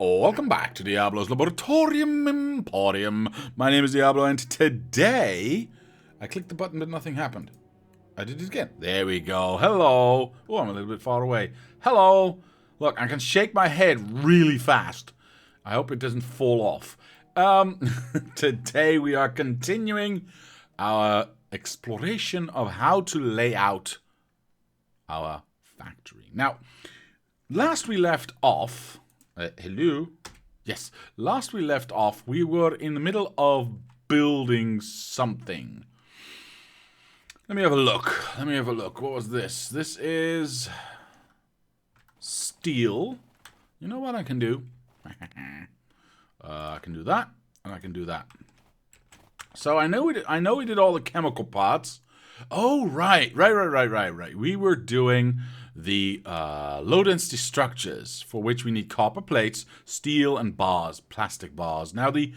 Welcome back to Diablo's Laboratorium Emporium. My name is Diablo, and today I clicked the button but nothing happened. I did it again. There we go. Hello. Oh, I'm a little bit far away. Hello. Look, I can shake my head really fast. I hope it doesn't fall off. Today we are continuing our exploration of how to lay out our factory. Now, last we left off... hello? Yes. Last we left off, we were in the middle of building something. Let me have a look. What was this? This is... steel. You know what I can do? I can do that, and I can do that. So I know we did all the chemical parts. Oh, right. We were doing the low density structures, for which we need copper plates, steel, and bars, plastic bars. Now, the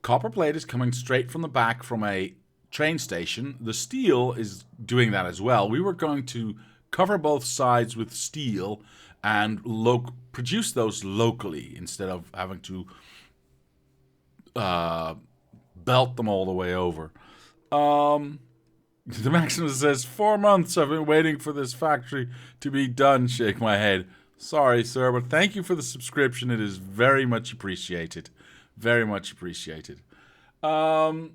copper plate is coming straight from the back from a train station. The steel is doing that as well. We were going to cover both sides with steel and produce those locally instead of having to belt them all the way over. The Maximus says, 4 months I've been waiting for this factory to be done. Shake my head. Sorry, sir, but thank you for the subscription. It is very much appreciated. Very much appreciated. Let's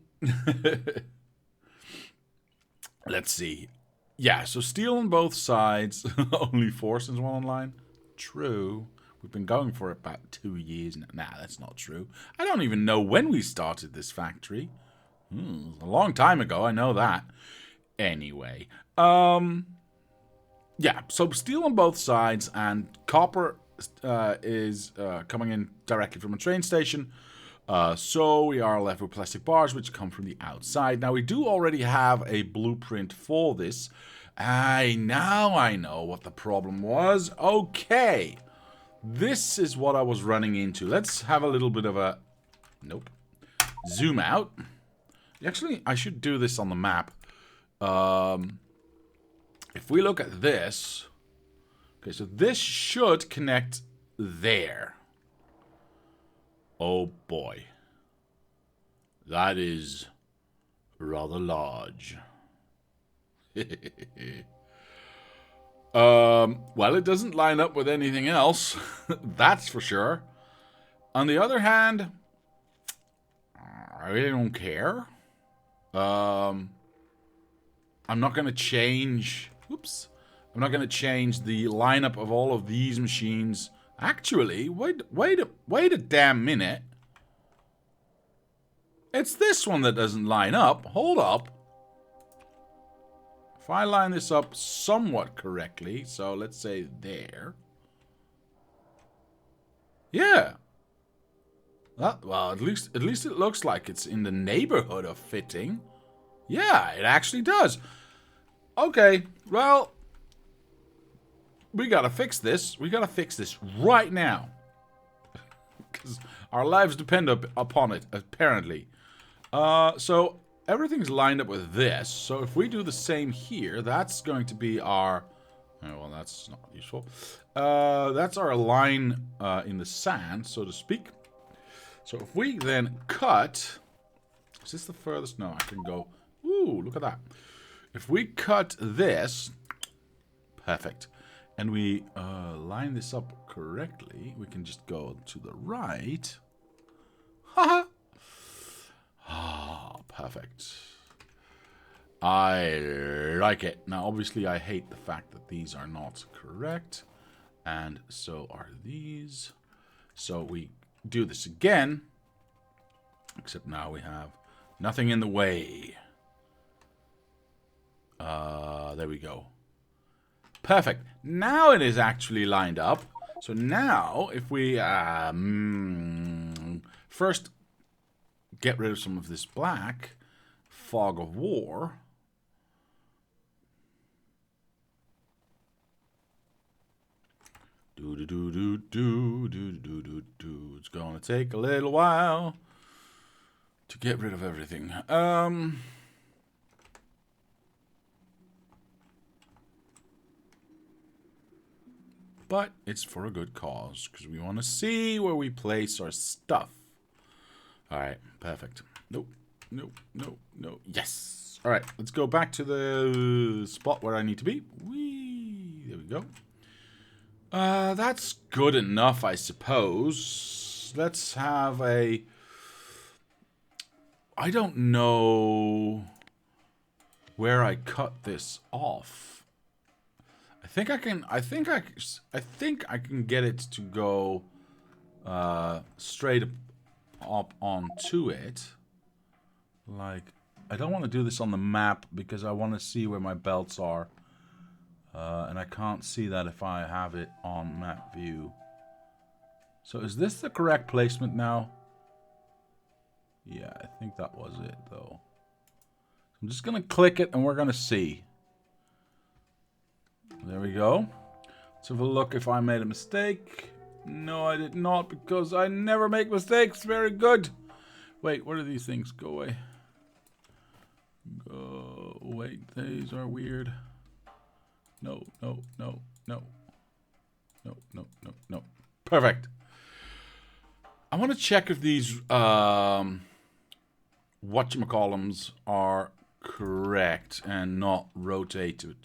see. Yeah, so steel on both sides. Only 4 since one online. True. We've been going for about 2 years now. Nah, that's not true. I don't even know when we started this factory. A long time ago, I know that. Anyway, yeah, so steel on both sides, and copper is coming in directly from a train station. So we are left with plastic bars, which come from the outside. Now, we do already have a blueprint for this. I know what the problem was. Okay, this is what I was running into. Let's have a little bit of a... Nope. Zoom out. Actually, I should do this on the map. If we look at this... Okay, so this should connect there. Oh boy. That is rather large. Well, it doesn't line up with anything else. That's for sure. On the other hand, I really don't care. I'm not going to change... Oops. I'm not going to change the lineup of all of these machines. Actually, wait a damn minute. It's this one that doesn't line up. Hold up. If I line this up somewhat correctly, so let's say there. Yeah. Well, at least it looks like it's in the neighborhood of fitting. Yeah, it actually does. Okay, well, we gotta fix this. We gotta fix this right now. Because our lives depend upon it, apparently. So everything's lined up with this. So if we do the same here, that's going to be our... Oh, well, that's not useful. That's our line in the sand, so to speak. So if we then cut... Is this the furthest? No, I can go... Ooh, look at that. If we cut this... Perfect. And we line this up correctly, we can just go to the right. Haha! Ah, perfect. I like it. Now, obviously, I hate the fact that these are not correct. And so are these. So we do this again. Except now we have nothing in the way. There we go. Perfect. Now it is actually lined up. So now, if we first get rid of some of this black fog of war. It's gonna take a little while to get rid of everything. But it's for a good cause, because we want to see where we place our stuff. Alright, perfect. Nope, nope, nope, nope. Yes! Alright, let's go back to the spot where I need to be. Whee! There we go. That's good enough, I suppose. Let's have a... I don't know where I cut this off. I think I can get it to go straight up onto it. Like, I don't want to do this on the map because I want to see where my belts are. And I can't see that if I have it on map view. So is this the correct placement now? Yeah, I think that was it, though. I'm just going to click it, and we're going to see. There we go. Let's have a look if I made a mistake. No, I did not, because I never make mistakes. Very good. Wait, what are these things? Go away. Go. Wait, these are weird. No, no, no, no. No, no, no, no. Perfect. I want to check if these whatchamacallums are correct and not rotated.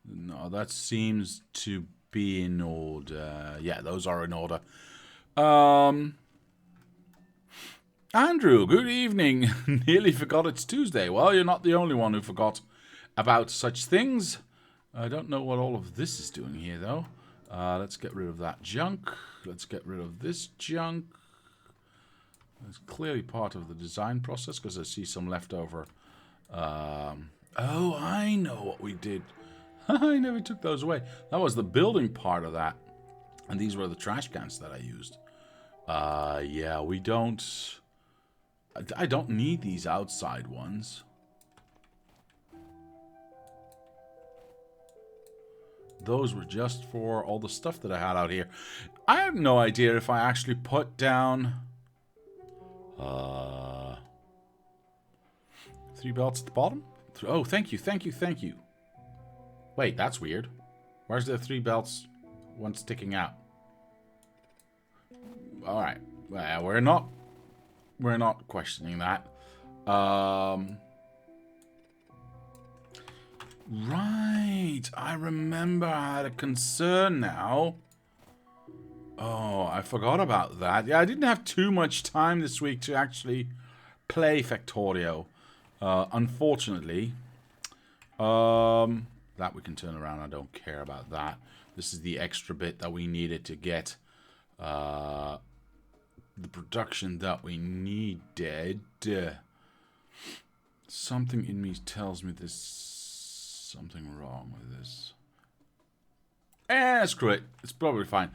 No, that seems to be in order. Yeah, those are in order. Andrew, good evening. Nearly forgot it's Tuesday. Well, you're not the only one who forgot about such things. I don't know what all of this is doing here, though. Let's get rid of that junk. Let's get rid of this junk. It's clearly part of the design process because I see some leftover. Oh, I know what we did. I never took those away. That was the building part of that. And these were the trash cans that I used. Yeah, we don't... I don't need these outside ones. Those were just for all the stuff that I had out here. I have no idea if I actually put down... 3 belts at the bottom? Oh, thank you, thank you, thank you. Wait, that's weird. Where's the 3 belts, one sticking out? Alright. Well, we're not questioning that. Right. I remember I had a concern now. Oh, I forgot about that. Yeah, I didn't have too much time this week to actually play Factorio. Unfortunately. That we can turn around. I don't care about that. This is the extra bit that we needed to get the production that we needed. Something in me tells me there's something wrong with this. Screw it. It's probably fine.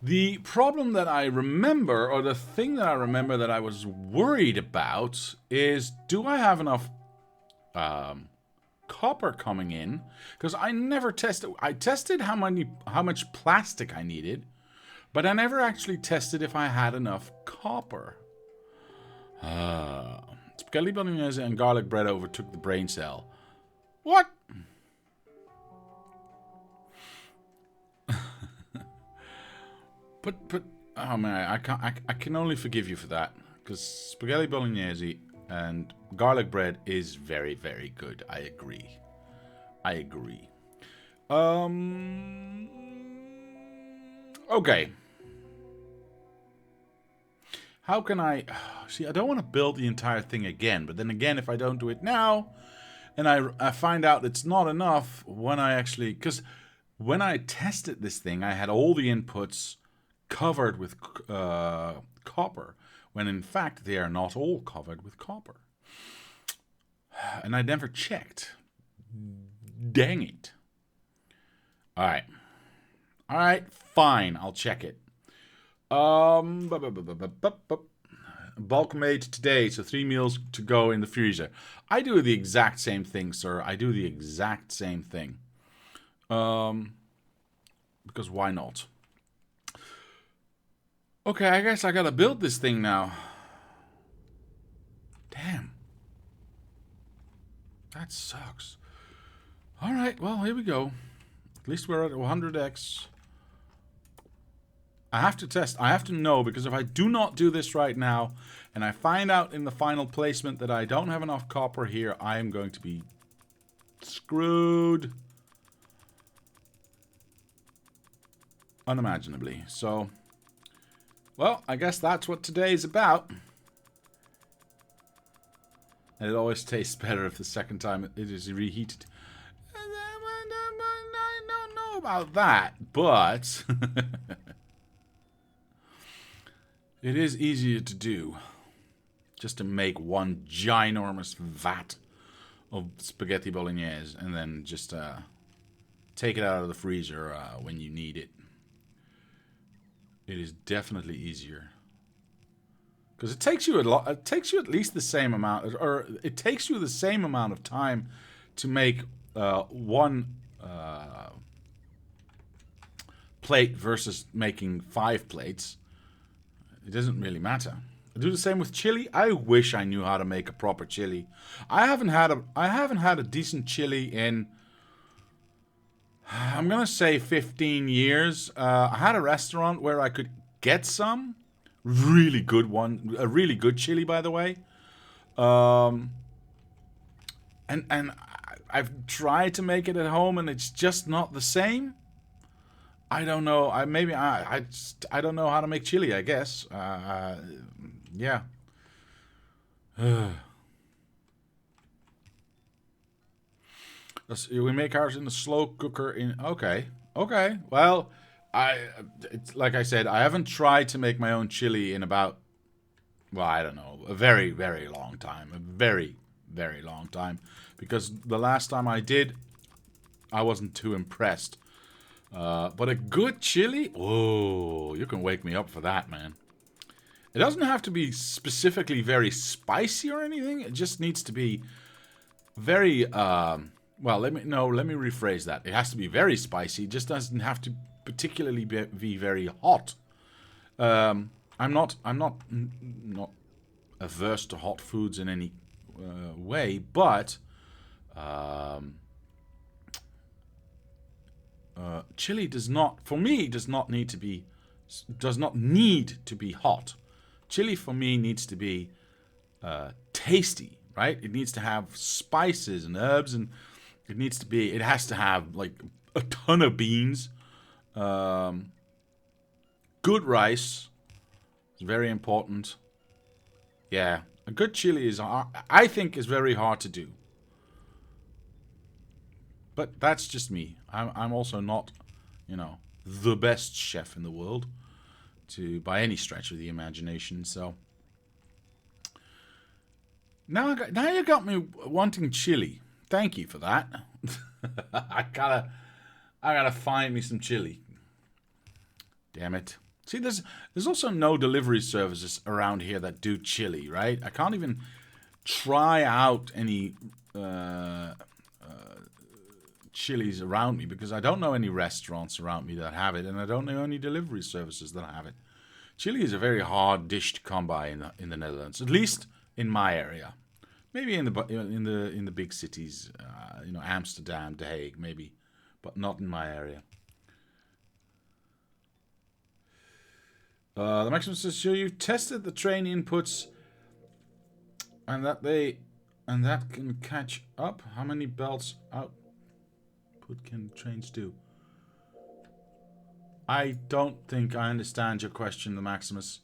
The problem that I remember, or the thing that I remember that I was worried about, is do I have enough copper coming in? Because I never tested. I tested how much plastic I needed, but I never actually tested if I had enough copper. Spaghetti bolognese and garlic bread overtook the brain cell. What? But oh man, I can only forgive you for that, because spaghetti bolognese and garlic bread is very, very good. I agree. I agree. Okay. How can I... See, I don't want to build the entire thing again, but then again, if I don't do it now, and I find out it's not enough when I actually... Because when I tested this thing, I had all the inputs covered with copper, when in fact they are not all covered with copper. And I never checked. Dang it. Alright. Alright, fine, I'll check it. Bulk made today, so 3 meals to go in the freezer. I do the exact same thing, sir. I do the exact same thing. Because why not? Okay, I guess I gotta build this thing now. Damn. That sucks. Alright, well, here we go. At least we're at 100x. I have to test. I have to know, because if I do not do this right now, and I find out in the final placement that I don't have enough copper here, I am going to be screwed. Unimaginably. So, well, I guess that's what today is about. And it always tastes better if the second time it is reheated. I don't know about that, but it is easier to do. Just to make one ginormous vat of spaghetti bolognese and then just take it out of the freezer when you need it. It is definitely easier. Because it takes you it takes you at least the same amount, or it takes you the same amount of time to make one plate versus making 5 plates. It doesn't really matter. I do the same with chili. I wish I knew how to make a proper chili. I haven't had a decent chili in, I'm gonna say 15 years. I had a restaurant where I could get some really good one, a really good chili, by the way. And I've tried to make it at home, and it's just not the same. I don't know. I don't know how to make chili, I guess. Yeah. We make ours in the slow cooker in... Okay. Okay. Well, it's like I said, I haven't tried to make my own chili in about... Well, I don't know. A very, very long time. A very, very long time. Because the last time I did, I wasn't too impressed. But a good chili? Oh, you can wake me up for that, man. It doesn't have to be specifically very spicy or anything. It just needs to be very... well, let me rephrase that. It has to be very spicy. It just doesn't have to particularly be very hot. I'm not averse to hot foods in any way, but chili does not need to be hot. Chili for me needs to be tasty, right? It needs to have spices and herbs, and it has to have like a ton of beans, good rice. It's very important. Yeah, a good chili I think is very hard to do. But that's just me. I'm also not, the best chef in the world, by any stretch of the imagination. So now you got me wanting chili. Thank you for that. I gotta find me some chili. Damn it. See, there's also no delivery services around here that do chili, right? I can't even try out any chilies around me because I don't know any restaurants around me that have it, and I don't know any delivery services that have it. Chili is a very hard dish to come by in the Netherlands, at least in my area. Maybe in the big cities, Amsterdam, The Hague, maybe, but not in my area. The maximum says, so you've tested the train inputs, and that can catch up. How many belts output can trains do? I don't think I understand your question, the Maximus.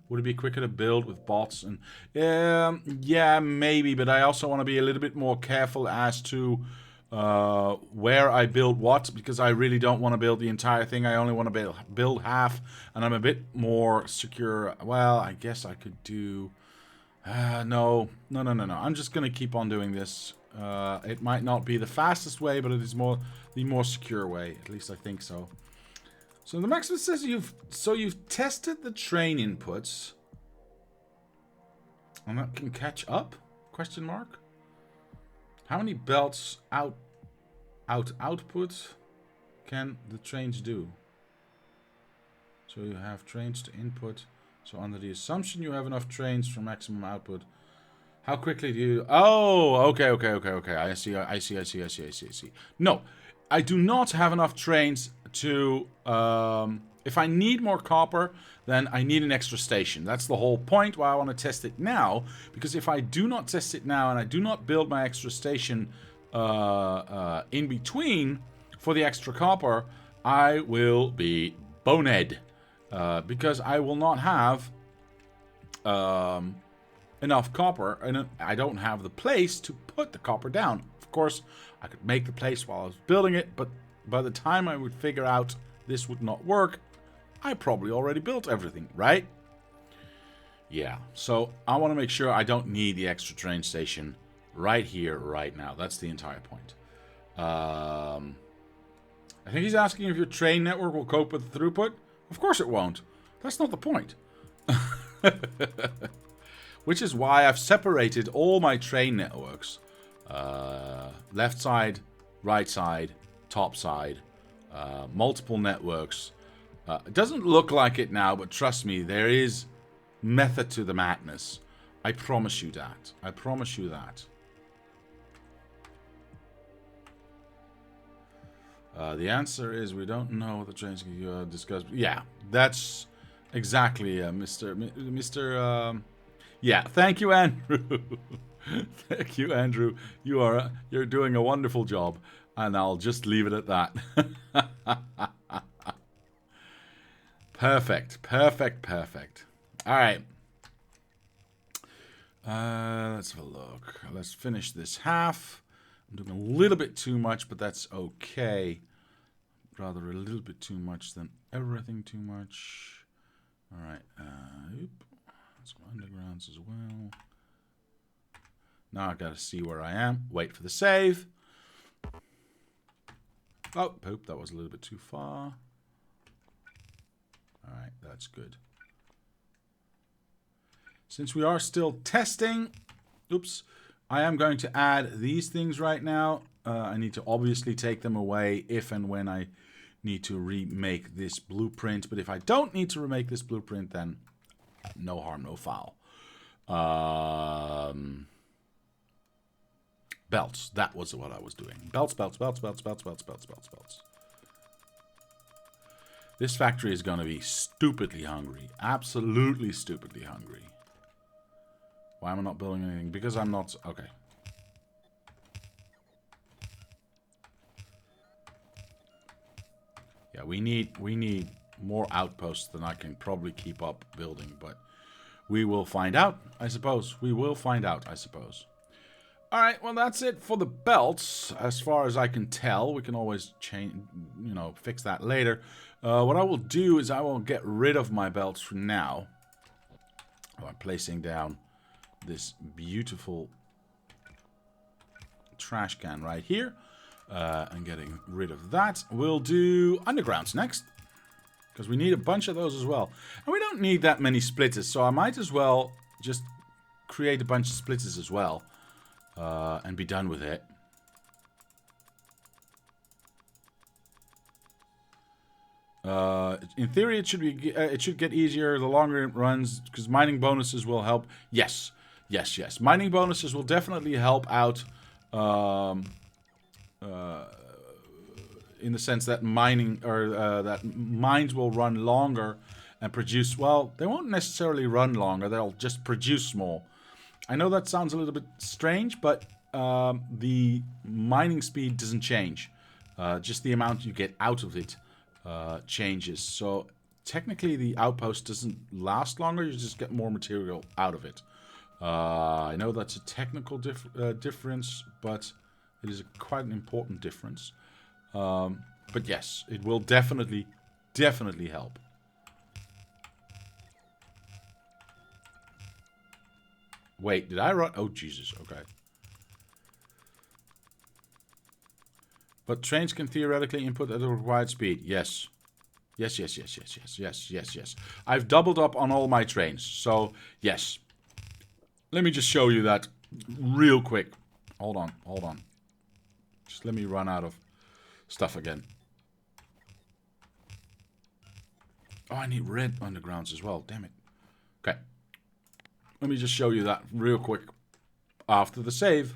Would it be quicker to build with bots? And yeah, maybe, but I also want to be a little bit more careful as to where I build what, because I really don't want to build the entire thing. I only want to build half, and I'm a bit more secure. Well, I guess I could do... No. I'm just going to keep on doing this. It might not be the fastest way, but it is the more secure way. At least I think so. So the Maximus says you've tested the train inputs, and that can catch up? Question mark. How many belts output can the trains do? So you have trains to input. So under the assumption you have enough trains for maximum output, how quickly do you... Oh, okay. I see. No, I do not have enough trains to... if I need more copper, then I need an extra station. That's the whole point why I want to test it now. Because if I do not test it now and I do not build my extra station in between for the extra copper, I will be bonehead. Because I will not have enough copper, and I don't have the place to put the copper down. Of course, I could make the place while I was building it, but by the time I would figure out this would not work, I probably already built everything, right? Yeah, so I want to make sure I don't need the extra train station right here, right now. That's the entire point. I think he's asking if your train network will cope with the throughput. Of course it won't. That's not the point. Which is why I've separated all my train networks. Left side, right side, top side. Multiple networks. It doesn't look like it now, but trust me, there is method to the madness. I promise you that. I promise you that. The answer is we don't know what the trains can discuss. Yeah, that's exactly Mr. Yeah, thank you, Andrew. Thank you, Andrew. You're doing a wonderful job, and I'll just leave it at that. Perfect, perfect, perfect. All right. Let's have a look. Let's finish this half. I'm doing a little bit too much, but that's okay. Rather a little bit too much than everything too much. All right. Some undergrounds as well. Now I gotta see where I am. Wait for the save. Oh, poop. That was a little bit too far. All right, that's good. Since we are still testing, oops, I am going to add these things right now. I need to obviously take them away if and when I need to remake this blueprint. But if I don't need to remake this blueprint, then no harm, no foul. Belts. That was what I was doing. Belts, belts, belts, belts, belts, belts, belts, belts, belts. This factory is going to be stupidly hungry. Absolutely stupidly hungry. Why am I not building anything? Because I'm not... Okay. Yeah, we need more outposts than I can probably keep up building, but we will find out, I suppose. We will find out, I suppose. All right, well, that's it for the belts, as far as I can tell. We can always change, fix that later. What I will do is I will get rid of my belts for now. By placing down this beautiful trash can right here. And getting rid of that. We'll do undergrounds next. Because we need a bunch of those as well. And we don't need that many splitters, so I might as well just create a bunch of splitters as well. And be done with it. In theory, it should get easier the longer it runs, because mining bonuses will help. Yes, yes, yes. Mining bonuses will definitely help out. In the sense that that mines will run longer and produce. Well, they won't necessarily run longer. They'll just produce more. I know that sounds a little bit strange, but the mining speed doesn't change. Just the amount you get out of it changes. So technically the outpost doesn't last longer. You just get more material out of it. I know that's a technical difference, but it is quite an important difference. But yes, it will definitely help. Wait, did I run? Oh, Jesus, okay. But trains can theoretically input at the required speed. Yes. Yes, yes, yes, yes, yes, yes, yes, yes. I've doubled up on all my trains. So, yes. Let me just show you that real quick. Hold on, hold on. Just let me run out of stuff again. Oh, I need red undergrounds as well. Damn it. Let me just show you that real quick after the save.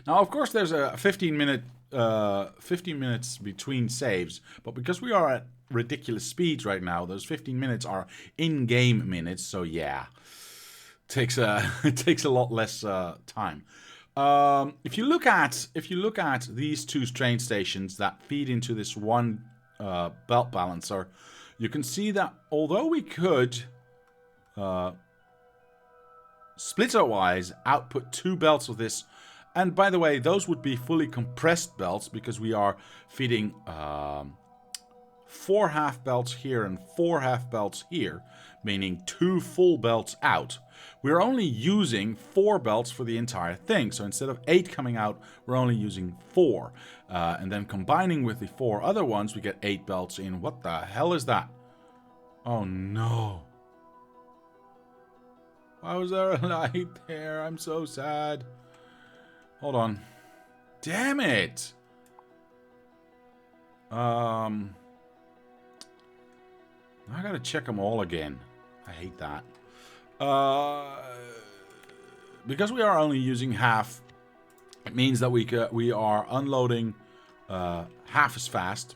Now, of course, there's a 15 minutes between saves, but because we are at ridiculous speeds right now, those 15 minutes are in-game minutes. So yeah, it takes a lot less time. If you look at these two train stations that feed into this one belt balancer, you can see that although we could splitter-wise output 2 belts of this, and by the way, those would be fully compressed belts because we are feeding 4 half belts here and 4 half belts here, meaning 2 full belts out. We're only using 4 belts for the entire thing, so instead of 8 coming out, we're only using 4. And then combining with the 4 other ones, we get 8 belts in. What the hell is that? Oh no. Why was there a light there? I'm so sad. Hold on. Damn it! I gotta check them all again. I hate that. Because we are only using half, it means that we are unloading half as fast,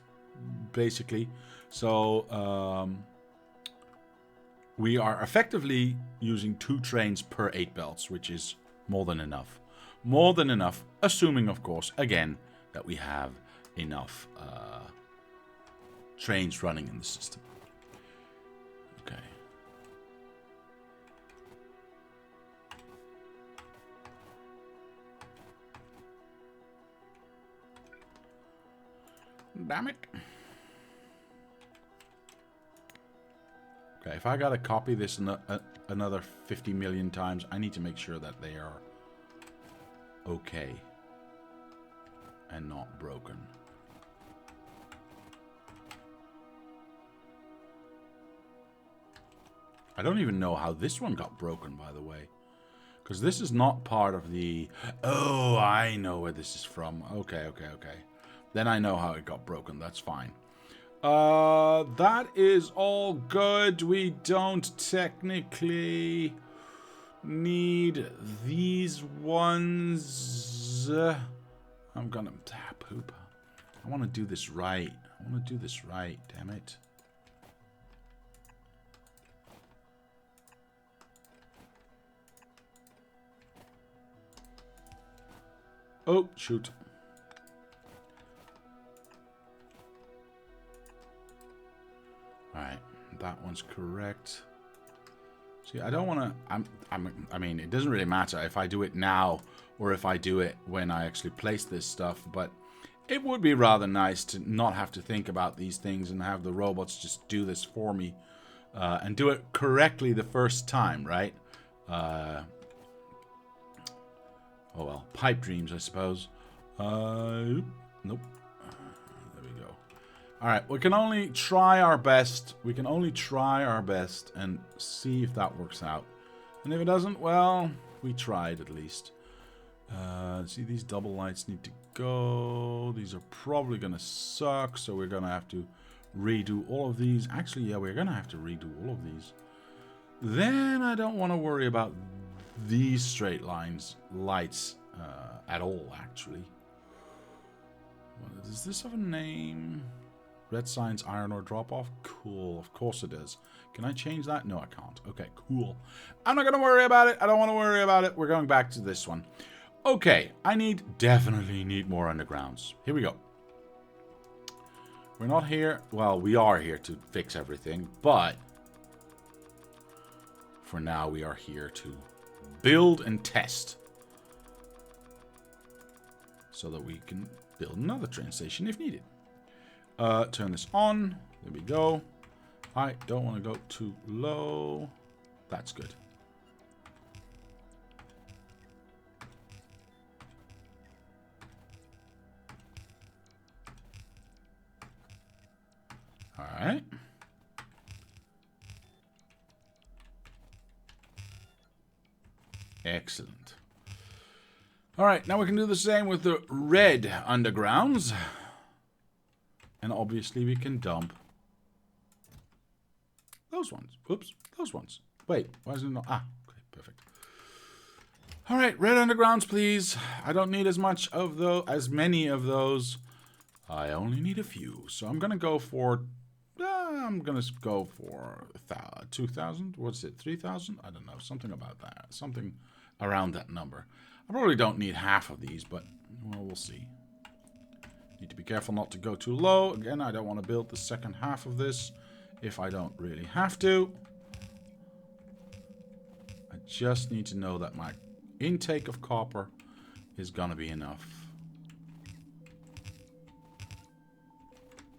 basically. So we are effectively using 2 trains per 8 belts, which is more than enough. More than enough, assuming, of course, again, that we have enough trains running in the system. Okay. Damn it. Okay, if I gotta copy this another 50 million times, I need to make sure that they are okay and not broken. I don't even know how this one got broken, by the way. Because this is not part of the... Oh, I know where this is from. Okay. Then I know how it got broken. That's fine. That is all good. We don't technically need these ones. I'm gonna poop. I want to do this right. Damn it. Oh, shoot. Alright, that one's correct. See, I don't want to... I mean, it doesn't really matter if I do it now or if I do it when I actually place this stuff, but it would be rather nice to not have to think about these things and have the robots just do this for me and do it correctly the first time, right? Oh well, pipe dreams, I suppose. Nope. There we go. Alright, we can only try our best. We can only try our best and see if that works out. And if it doesn't, well, we tried at least. See, these double lights need to go. These are probably going to suck, so we're going to have to redo all of these. Actually, yeah, we're going to have to redo all of these. Then I don't want to worry about these straight lights at all, actually. Does this have a name? Red signs, iron ore drop off. Cool, of course it is. Can I change that? No, I can't. Okay, cool. I'm not gonna worry about it. I don't want to worry about it. We're going back to this one. Okay, definitely need more undergrounds. Here we go. We're not here. Well, we are here to fix everything, but for now we are here to build and test so that we can build another train station if needed. Turn this on. There we go. I don't want to go too low. That's good. All right. Excellent. All right, now we can do the same with the red undergrounds. And obviously we can dump those ones. Oops, those ones. Wait, why is it not? Ah, okay, perfect. Alright, red undergrounds, please. I don't need as much of those, as many of those. I only need a few. So I'm gonna go for 2,000. What's it? 3,000? I don't know. Something about that. Something around that number. I probably don't need half of these, but well, we'll see. Need to be careful not to go too low. Again, I don't want to build the second half of this if I don't really have to. I just need to know that my intake of copper is gonna be enough.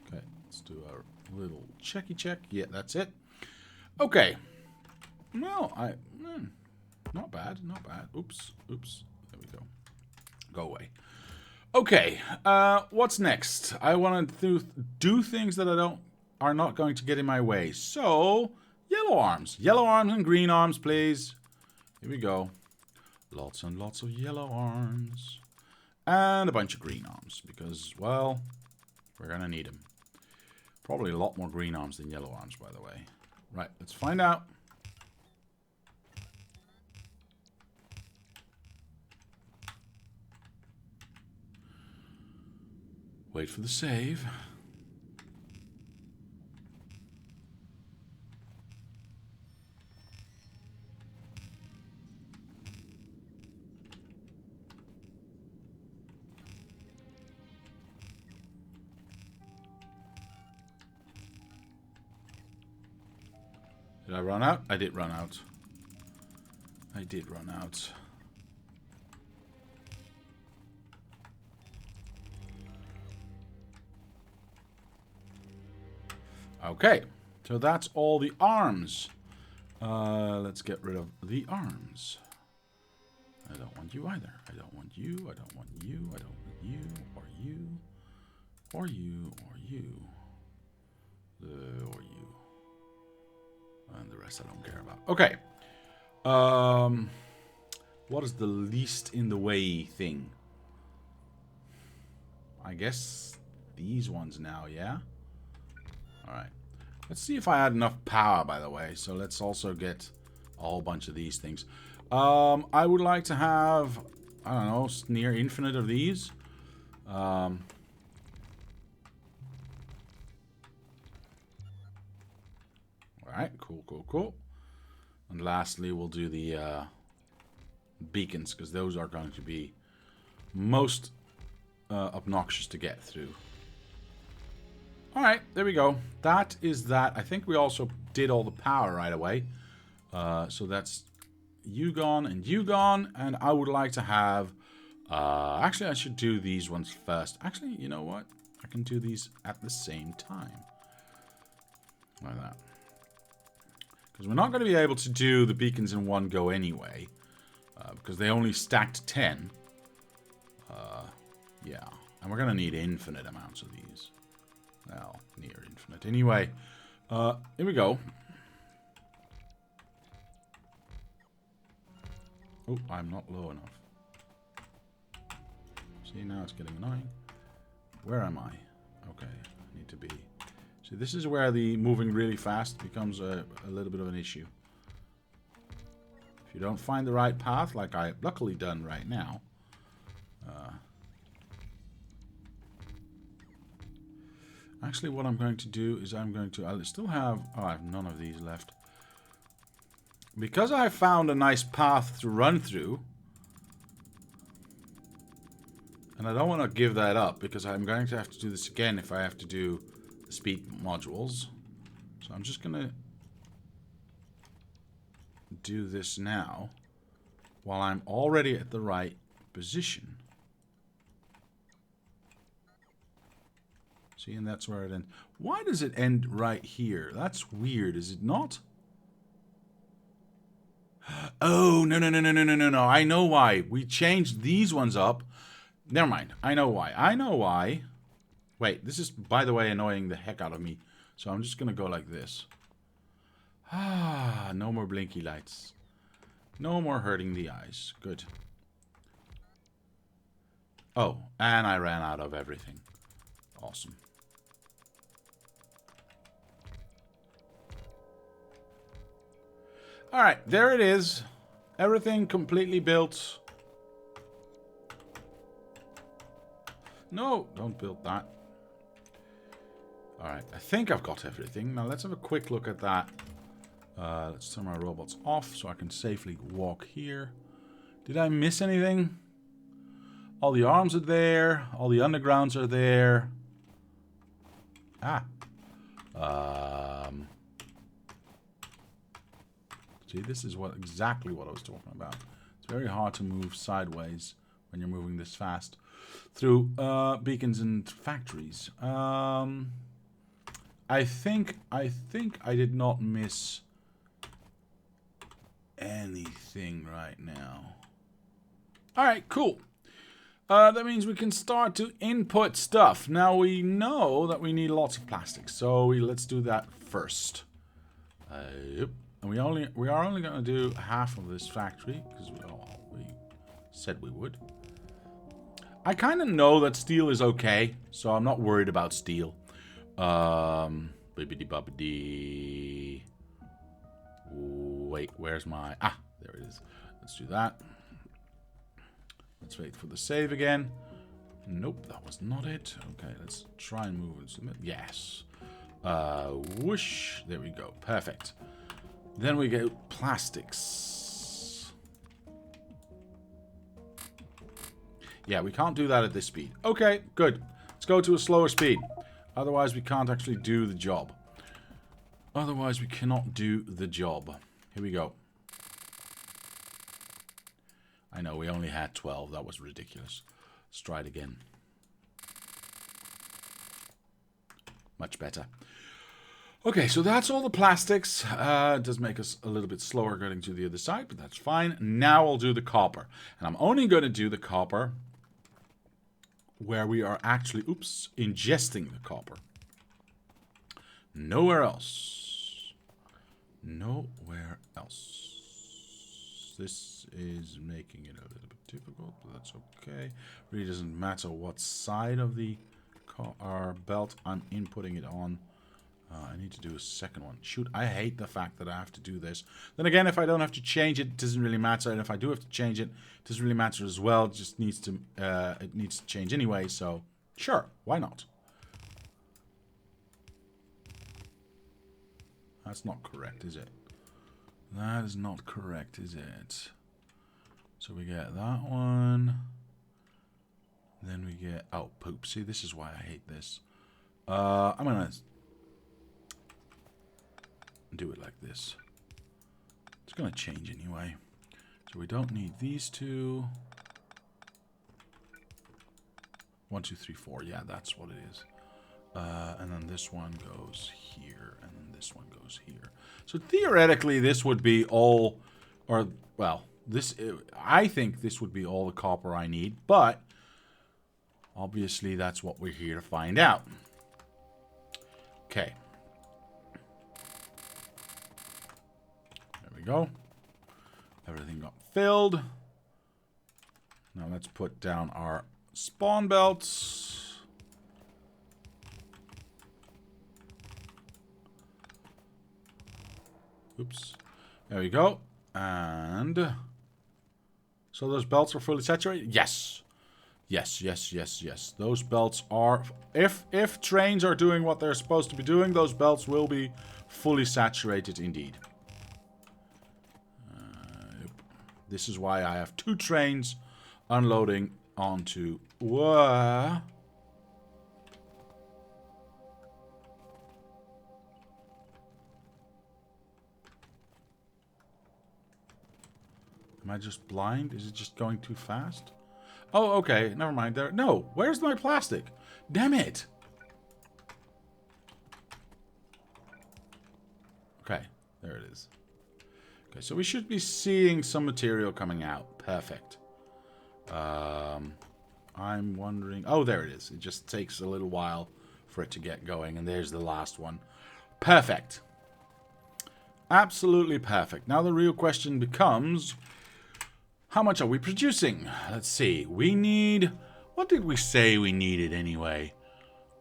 Okay, let's do a little checky check. Yeah, that's it. Okay. Well, not bad, not bad. Oops, oops. There we go. Go away. Okay, what's next? I want to do things that are not going to get in my way. So, yellow arms and green arms, please. Here we go. Lots and lots of yellow arms. And a bunch of green arms. Because, well, we're going to need them. Probably a lot more green arms than yellow arms, by the way. Right, let's find out. Wait for the save. Did I run out? I did run out. I did run out. Okay, so that's all the arms. Let's get rid of the arms. I don't want you either. I don't want you. I don't want you. I don't want you. Or you. Or you. Or you. Or you. And the rest I don't care about. Okay. What is the least in the way thing? I guess these ones now, yeah? Alright. Let's see if I had enough power, by the way. So let's also get a whole bunch of these things. I would like to have, I don't know, near infinite of these. Alright, cool, cool, cool. And lastly, we'll do the beacons, because those are going to be most obnoxious to get through. Alright, there we go. That is that. I think we also did all the power right away. So that's you gone and you gone. And I would like to have... actually, I should do these ones first. Actually, you know what? I can do these at the same time. Like that. Because we're not going to be able to do the beacons in one go anyway. Because they only stacked 10. Yeah. And we're going to need infinite amounts of these. Well, near infinite. Anyway, here we go. Oh, I'm not low enough. See, now it's getting annoying. Where am I? Okay, I need to be... See, this is where the moving really fast becomes a little bit of an issue. If you don't find the right path, like I've luckily done right now... Actually, what I'm going to do is I still have... Oh, I have none of these left. Because I found a nice path to run through. And I don't want to give that up, because I'm going to have to do this again if I have to do the speed modules. So I'm just going to do this now, while I'm already at the right position. See, and that's where it ends. Why does it end right here? That's weird, is it not? Oh, no. I know why. We changed these ones up. Never mind. I know why. Wait, this is, by the way, annoying the heck out of me. So I'm just going to go like this. Ah, no more blinky lights. No more hurting the eyes. Good. Oh, and I ran out of everything. Awesome. Alright, there it is. Everything completely built. No, don't build that. Alright, I think I've got everything. Now let's have a quick look at that. Let's turn my robots off so I can safely walk here. Did I miss anything? All the arms are there. All the undergrounds are there. Ah. See, this is exactly what I was talking about. It's very hard to move sideways when you're moving this fast through beacons and factories. I think I did not miss anything right now. All right, cool. That means we can start to input stuff. Now we know that we need lots of plastics, so let's do that first. Yep. And we are only going to do half of this factory because we said we would. I kind of know that steel is okay, so I'm not worried about steel. Bibbidi bobbidi. Wait, where's my... Ah, there it is. Let's do that. Let's wait for the save again. Nope, that was not it. Okay, let's try and move it. Yes. Whoosh. There we go. Perfect. Then we go plastics. Yeah, we can't do that at this speed. Okay, good. Let's go to a slower speed. Otherwise, we can't actually do the job. Otherwise, we cannot do the job. Here we go. I know, we only had 12. That was ridiculous. Let's try it again. Much better. Okay, so that's all the plastics. It does make us a little bit slower getting to the other side, but that's fine. Now I'll do the copper. And I'm only going to do the copper where we are actually, ingesting the copper. Nowhere else. Nowhere else. This is making it a little bit difficult, but that's okay. Really doesn't matter what side of the belt I'm inputting it on. I need to do a second one. Shoot, I hate the fact that I have to do this. Then again, if I don't have to change it, it doesn't really matter. And if I do have to change it, it doesn't really matter as well. It just needs to, it needs to change anyway. So, sure, why not? That's not correct, is it? That is not correct, is it? So we get that one. Then we get... Oh, poop. See, this is why I hate this. I'm going to do it like this. It's going to change anyway. So we don't need these two. 1, 2, 3, 4. Yeah, that's what it is. And then this one goes here, and then this one goes here. So theoretically, this would be all, or well, this I think this would be all the copper I need, but obviously that's what we're here to find out. Okay. There we go. Everything got filled. Now let's put down our spawn belts. Oops. There we go. And so those belts are fully saturated? Yes. Yes, yes, yes, yes. Those belts are... If trains are doing what they're supposed to be doing, those belts will be fully saturated indeed. Yep. This is why I have 2 trains unloading onto... Whoa. Am I just blind? Is it just going too fast? Oh, okay. Never mind. There. No. Where's my plastic? Damn it. Okay. There it is. Okay, so we should be seeing some material coming out. Perfect. I'm wondering... Oh, there it is. It just takes a little while for it to get going. And there's the last one. Perfect. Absolutely perfect. Now the real question becomes... How much are we producing? Let's see. We need... What did we say we needed anyway?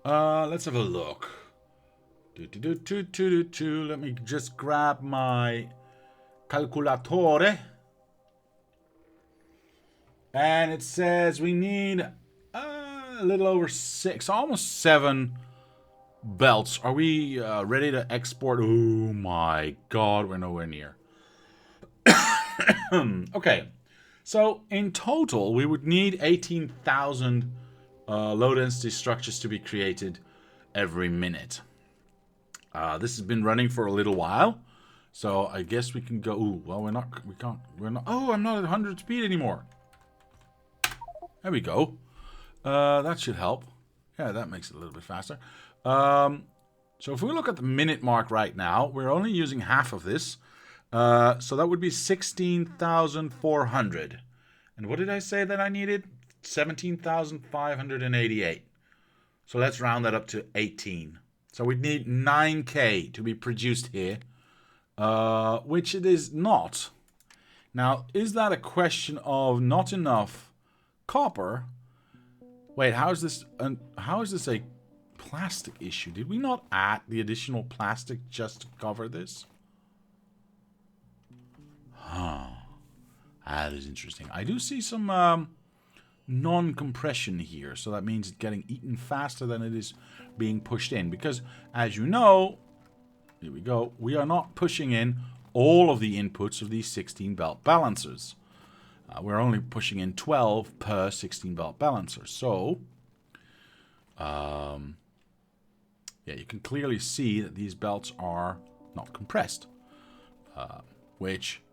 Let's have a look. Let me just grab my calculatore. And it says we need a little over 6, almost 7 belts. Are we ready to export? Oh my god, we're nowhere near. Okay, so in total, we would need 18,000 low density structures to be created every minute. This has been running for a little while, so I guess we can go. Ooh, well, we're not. Oh, I'm not at 100 speed anymore. There we go. That should help. Yeah, that makes it a little bit faster. So if we look at the minute mark right now, we're only using half of this. So that would be 16,400. And what did I say that I needed? 17,588. So let's round that up to 18. So we'd need 9k to be produced here, which it is not. Now, is that a question of not enough copper? Wait, how is this a plastic issue? Did we not add the additional plastic just to cover this? Huh. That is interesting. I do see some non-compression here, so that means it's getting eaten faster than it is being pushed in. Because, as you know, here we go, we are not pushing in all of the inputs of these 16 belt balancers. We're only pushing in 12 per 16 belt balancer. So, yeah, you can clearly see that these belts are not compressed, which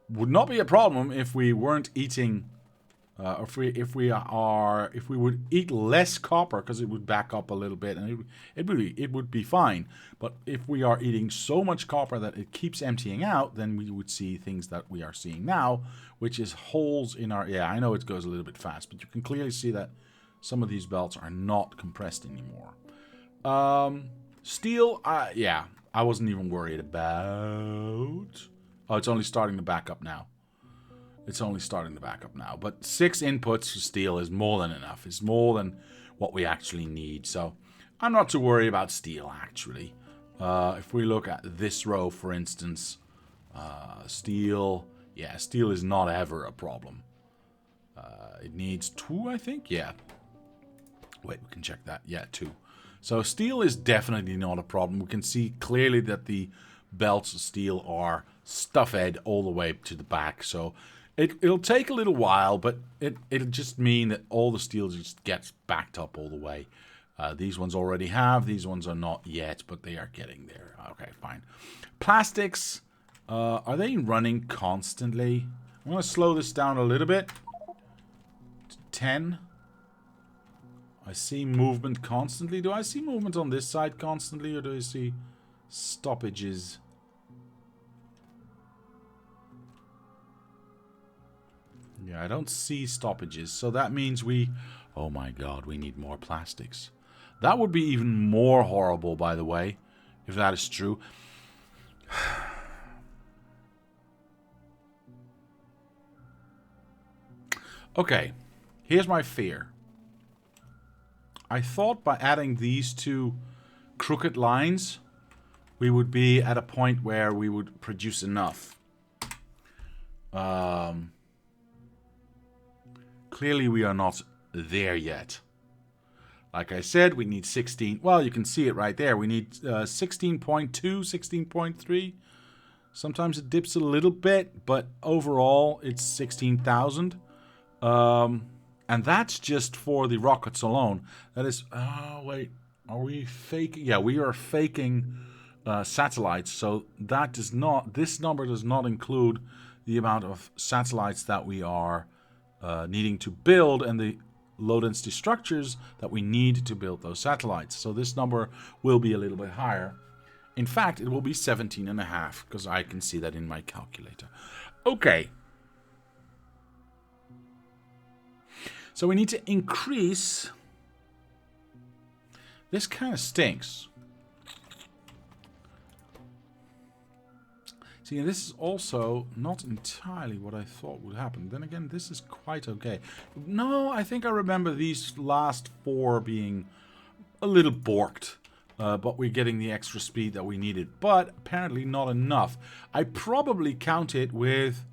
would not be a problem if we weren't eating, if we would eat less copper, because it would back up a little bit and it would be fine. But if we are eating so much copper that it keeps emptying out, then we would see things that we are seeing now, which is holes in our. Yeah, I know it goes a little bit fast, but you can clearly see that some of these belts are not compressed anymore. Steel, yeah, I wasn't even worried about. Oh, it's only starting to back up now. It's only starting to back up now. But 6 inputs for steel is more than enough. It's more than what we actually need. So I'm not too worried about steel, actually. If we look at this row, for instance, steel. Yeah, steel is not ever a problem. It needs 2, I think. Yeah. Wait, we can check that. Yeah, 2. So steel is definitely not a problem. We can see clearly that the belts of steel are stuff-ed all the way to the back. So it'll take a little while, but it'll just mean that all the steel just gets backed up all the way. These ones already have. These ones are not yet, but they are getting there. Okay, fine. Plastics, are they running constantly? I'm going to slow this down a little bit. 10. I see movement constantly. Do I see movement on this side constantly, or do I see stoppages? Yeah, I don't see stoppages. So that means we... Oh my god, we need more plastics. That would be even more horrible, by the way, if that is true. Okay, here's my fear. I thought by adding these 2 crooked lines, we would be at a point where we would produce enough. Clearly we are not there yet. Like I said, we need 16. Well, you can see it right there. We need 16.2, 16.3. Sometimes it dips a little bit, but overall it's 16,000. And that's just for the rockets alone. That is... Oh, wait. Are we faking? Yeah, we are faking satellites. So that does not... This number does not include the amount of satellites that we are needing to build and the low density structures that we need to build those satellites. So this number will be a little bit higher. In fact, it will be 17.5 because I can see that in my calculator. Okay. So we need to increase. This kind of stinks. See, this is also not entirely what I thought would happen. Then again, this is quite okay. No, I think I remember these last 4 being a little borked. But we're getting the extra speed that we needed. But apparently not enough. I probably counted with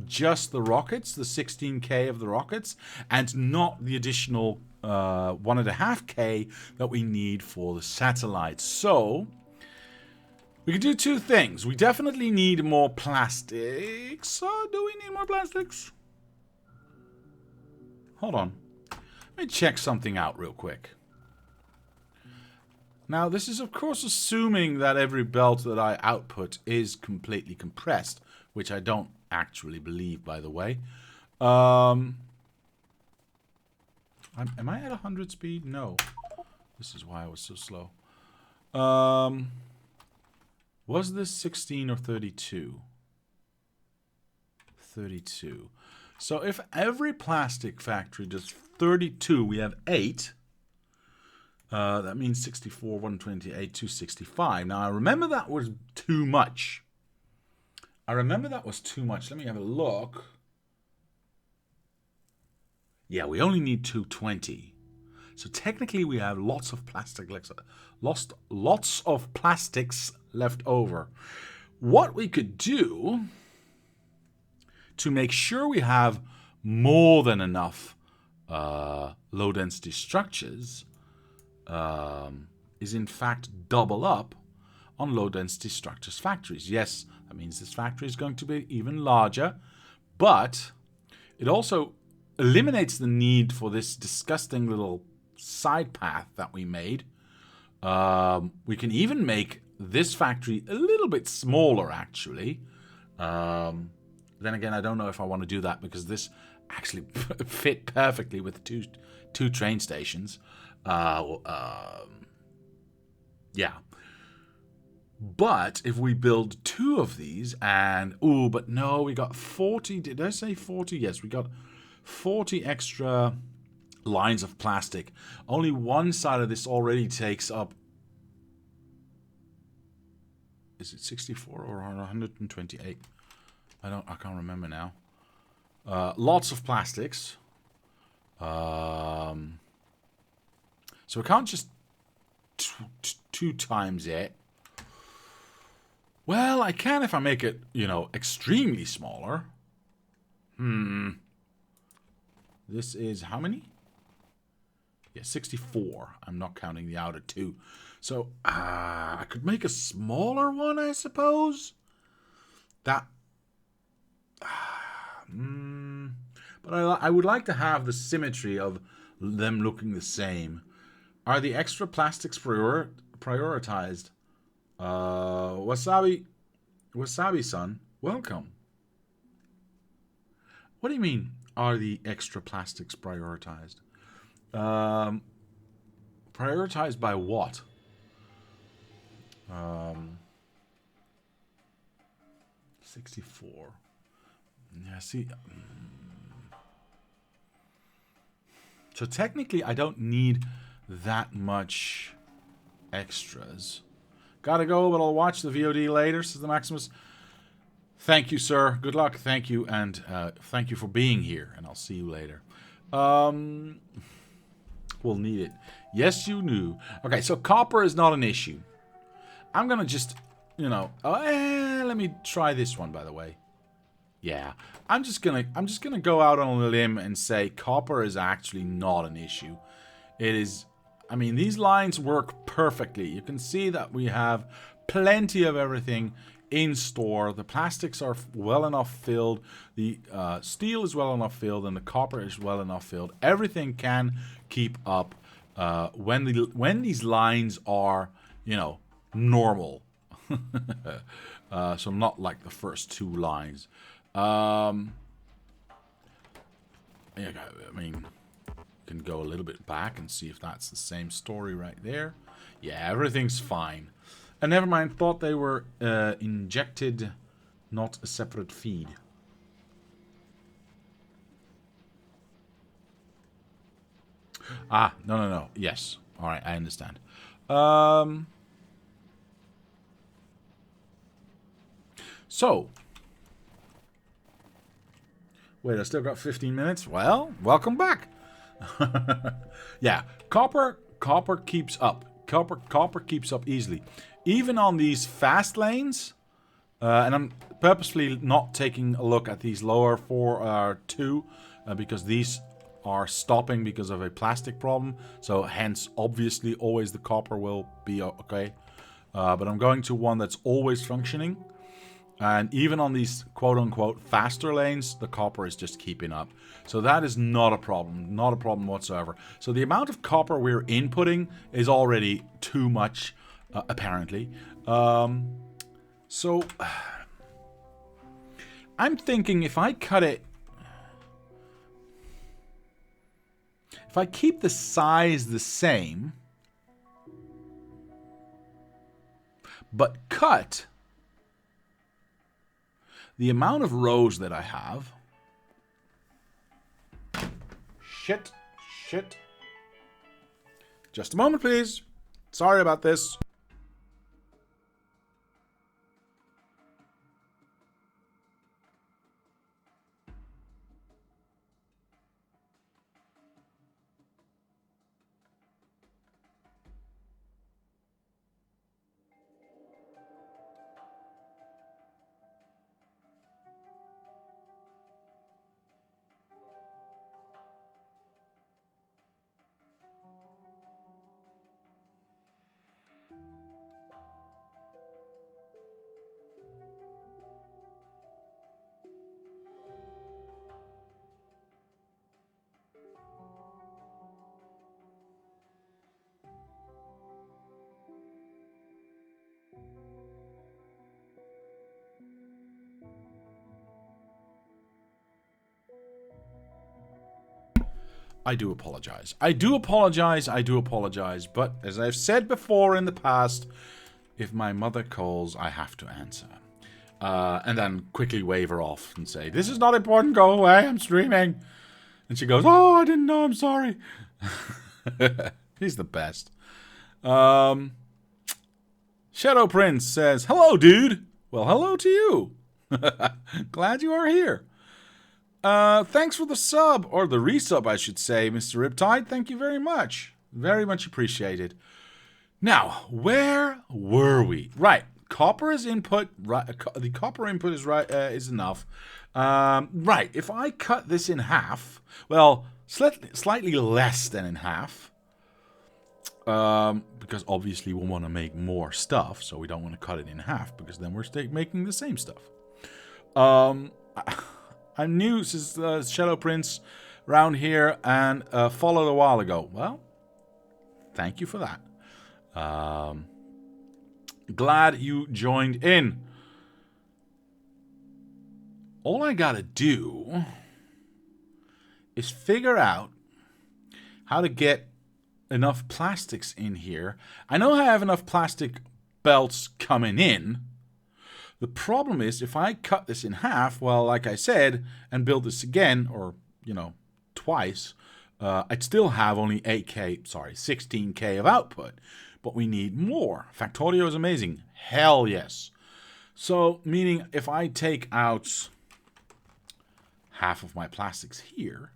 just the rockets, the 16K of the rockets, and not the additional 1.5K that we need for the satellites. So we can do two things. We definitely need more plastics. Do we need more plastics? Hold on. Let me check something out real quick. Now, this is, of course, assuming that every belt that I output is completely compressed, which I don't actually believe, by the way. Am I at 100 speed? No. This is why I was so slow. Was this 16 or 32? 32. So if every plastic factory does 32, we have 8. That means 64, 128, 265. Now, I remember that was too much. Let me have a look. Yeah, we only need 220. So technically, we have lots of lots of plastics left over. What we could do to make sure we have more than enough low-density structures is in fact double up on low-density structures factories. Yes, that means this factory is going to be even larger, but it also eliminates the need for this disgusting little side path that we made. We can even make this factory a little bit smaller, actually. Then again, I don't know if I want to do that because this actually fit perfectly with two train stations. Yeah. But if we build 2 of these and... Oh, but no, we got 40... Did I say 40? Yes, we got 40 extra lines of plastic. Only one side of this already takes up... Is it 64 or 128? I can't remember now. Lots of plastics. So we can't just 2 times it. Well, I can if I make it, extremely smaller. This is how many? Yeah, 64. I'm not counting the outer 2. So, I could make a smaller one, I suppose. That... But I would like to have the symmetry of them looking the same. Are the extra plastics prioritized? Wasabi-san, welcome. What do you mean, are the extra plastics prioritized? Prioritized by what? 64. Yeah, see. So technically, I don't need that much extras. Gotta go, but I'll watch the VOD later, says the Maximus. Thank you, sir. Good luck. Thank you, and thank you for being here, and I'll see you later. We'll need it. Yes, you knew. Okay, so copper is not an issue. I'm gonna just, let me try this one, by the way. Yeah, I'm just gonna go out on a limb and say copper is actually not an issue. It is. I mean, these lines work perfectly. You can see that we have plenty of everything in store. The plastics are well enough filled. The steel is well enough filled, and the copper is well enough filled. Everything can keep up when these lines are, normal. So not like the first 2 lines. Yeah, I mean, can go a little bit back and see if that's the same story right there. Yeah, everything's fine. And never mind, thought they were injected, not a separate feed. Ah, no. Yes. All right, I understand. So, wait, I still got 15 minutes? Well, welcome back. Yeah, copper keeps up. Copper keeps up easily. Even on these fast lanes, And I'm purposefully not taking a look at these lower 2 because these are stopping because of a plastic problem. So hence, obviously, always the copper will be okay. But I'm going to one that's always functioning. And even on these quote-unquote faster lanes, the copper is just keeping up. So that is not a problem. Not a problem whatsoever. So the amount of copper we're inputting is already too much, apparently. So I'm thinking if I cut it... If I keep the size the same, but cut the amount of rows that I have... Shit. Just a moment, please. Sorry about this. I do apologize. I do apologize. But as I've said before in the past, if my mother calls, I have to answer. And then quickly wave her off and say, "This is not important, go away, I'm streaming." And she goes, "Oh, I didn't know, I'm sorry." He's the best. Shadow Prince says, "Hello, dude." Well, hello to you. Glad you are here. Thanks for the sub, or the resub, I should say, Mr. Riptide. Thank you very much. Very much appreciated. Now, where were we? Right, copper is input. Right, the copper input is right. Is enough. Right, if I cut this in half, well, slightly less than in half, because obviously we want to make more stuff, so we don't want to cut it in half because then we're making the same stuff. I'm new since Shadow Prince around here and followed a while ago. Well, thank you for that. Glad you joined in. All I gotta do is figure out how to get enough plastics in here. I know I have enough plastic belts coming in. The problem is, if I cut this in half, well, like I said, and build this again, or, you know, twice, I'd still have only 16K of output. But we need more. Factorio is amazing. Hell yes. So, meaning if I take out half of my plastics here,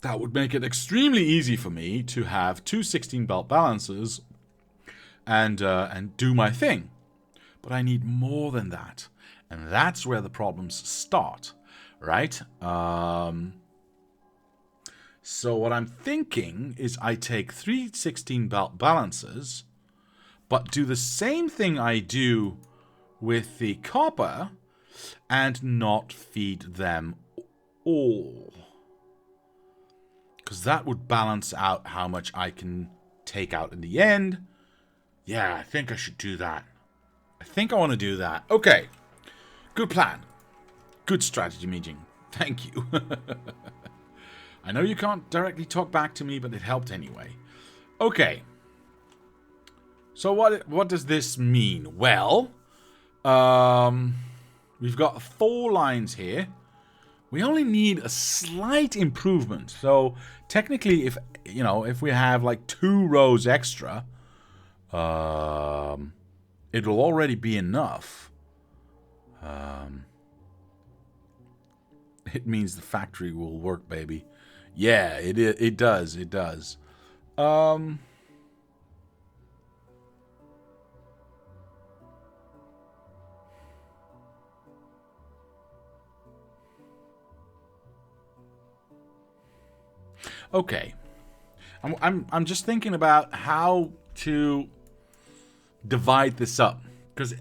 that would make it extremely easy for me to have two 16 belt balances and do my thing. But I need more than that. And that's where the problems start, right? So what I'm thinking is I take 3 16 belt balances, but do the same thing I do with the copper and not feed them all. Because that would balance out how much I can take out in the end. Yeah, I think I should do that. I think I want to do that. Okay. Good plan. Good strategy meeting. Thank you. I know you can't directly talk back to me, but it helped anyway. Okay. So what does this mean? Well, we've got 4 lines here. We only need a slight improvement. So technically, if we have like 2 rows extra, it'll already be enough. It means the factory will work, baby. Yeah, it does. It does. So Okay. I'm just thinking about how to divide this up, because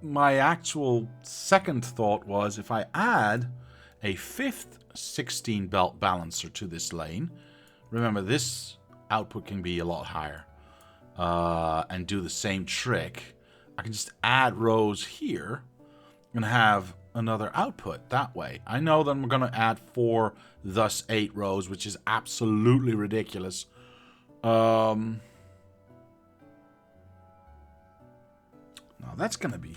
my actual second thought was if I add a fifth 16 belt balancer to this lane, remember this output can be a lot higher, and do the same trick. I can just add rows here and have another output that way. I know that I'm going to add 4, thus 8 rows, which is absolutely ridiculous. Now that's going to be...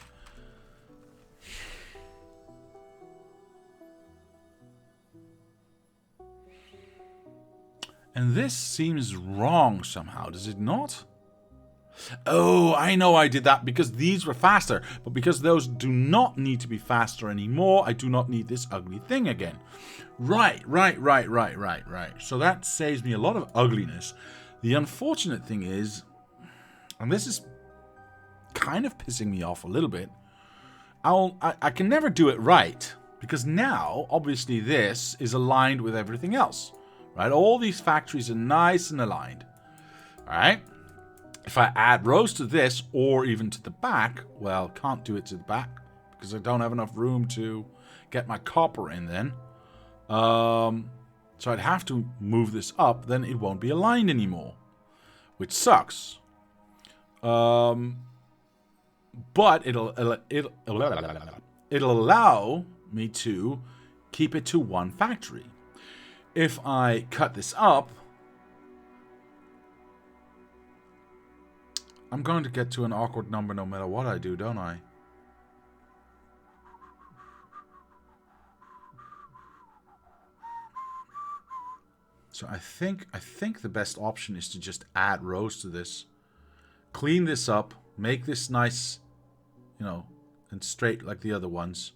And this seems wrong somehow, does it not? Oh, I know I did that because these were faster. But because those do not need to be faster anymore, I do not need this ugly thing again. Right. So that saves me a lot of ugliness. The unfortunate thing is, and this is kind of pissing me off a little bit, I can never do it right. Because now, obviously, this is aligned with everything else. Right? All these factories are nice and aligned. Alright? If I add rows to this, or even to the back, well, can't do it to the back, because I don't have enough room to get my copper in then. So I'd have to move this up, then it won't be aligned anymore. Which sucks. But it'll allow me to keep it to one factory. If I cut this up, I'm going to get to an awkward number no matter what I do, don't I? So I think the best option is to just add rows to this. Clean this up, make this nice, you know, and straight like the other ones.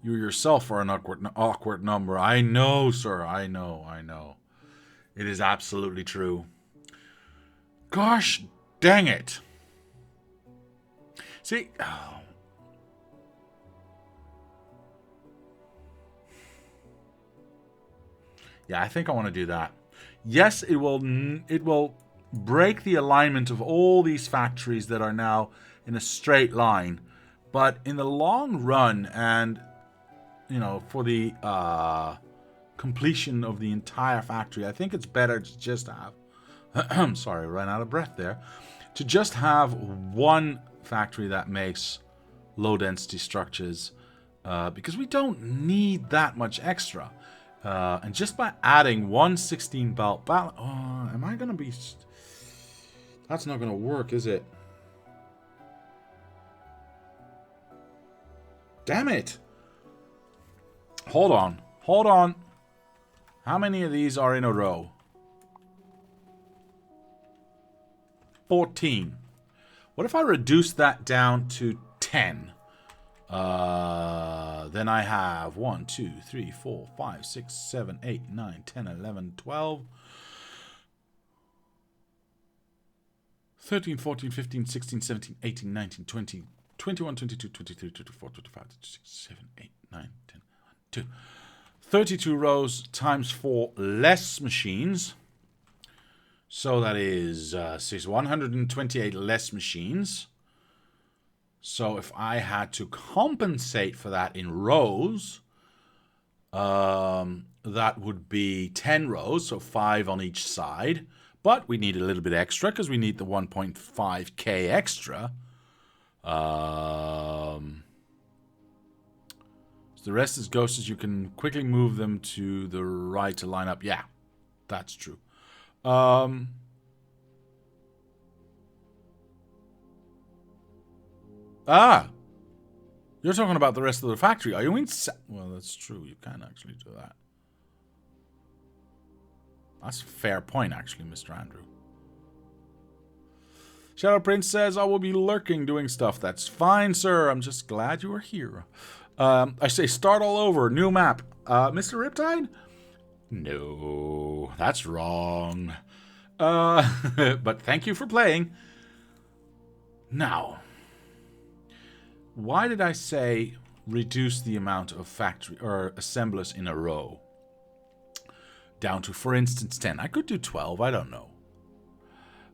You yourself are an awkward number. I know, sir. I know. It is absolutely true. Gosh dang it. See, yeah, I think I want to do that. Yes, it will break the alignment of all these factories that are now in a straight line, but in the long run, and you know, for the completion of the entire factory, I think it's better to just have sorry, I ran out of breath there, to just have one factory that makes low density structures, because we don't need that much extra, and just by adding one 16 belt am I gonna be... That's not gonna work, is it? Damn it. Hold on. How many of these are in a row? 14. What if I reduce that down to 10? Then I have 1, 2, 3, 4, 5, 6, 7, 8, 9, 10, 11, 12, 13, 14, 15, 16, 17, 18, 19, 20, 21, 22, 23, 24, 25, 26, 7, 8, 9, 10, 2. 32 rows times 4 less machines. So that is 128 less machines. So if I had to compensate for that in rows, that would be 10 rows, so 5 on each side. But we need a little bit extra because we need the 1.5k extra. The rest is ghosts. You can quickly move them to the right to line up. Yeah, that's true. You're talking about the rest of the factory. Are you in... Well, that's true. You can actually do that. That's a fair point, actually, Mr. Andrew. Shadow Prince says, I will be lurking doing stuff. That's fine, sir. I'm just glad you are here. I say start all over. New map. Mr. Riptide? No, that's wrong. But thank you for playing. Now, why did I say reduce the amount of factory or assemblers in a row down to, for instance, 10. I could do 12, I don't know.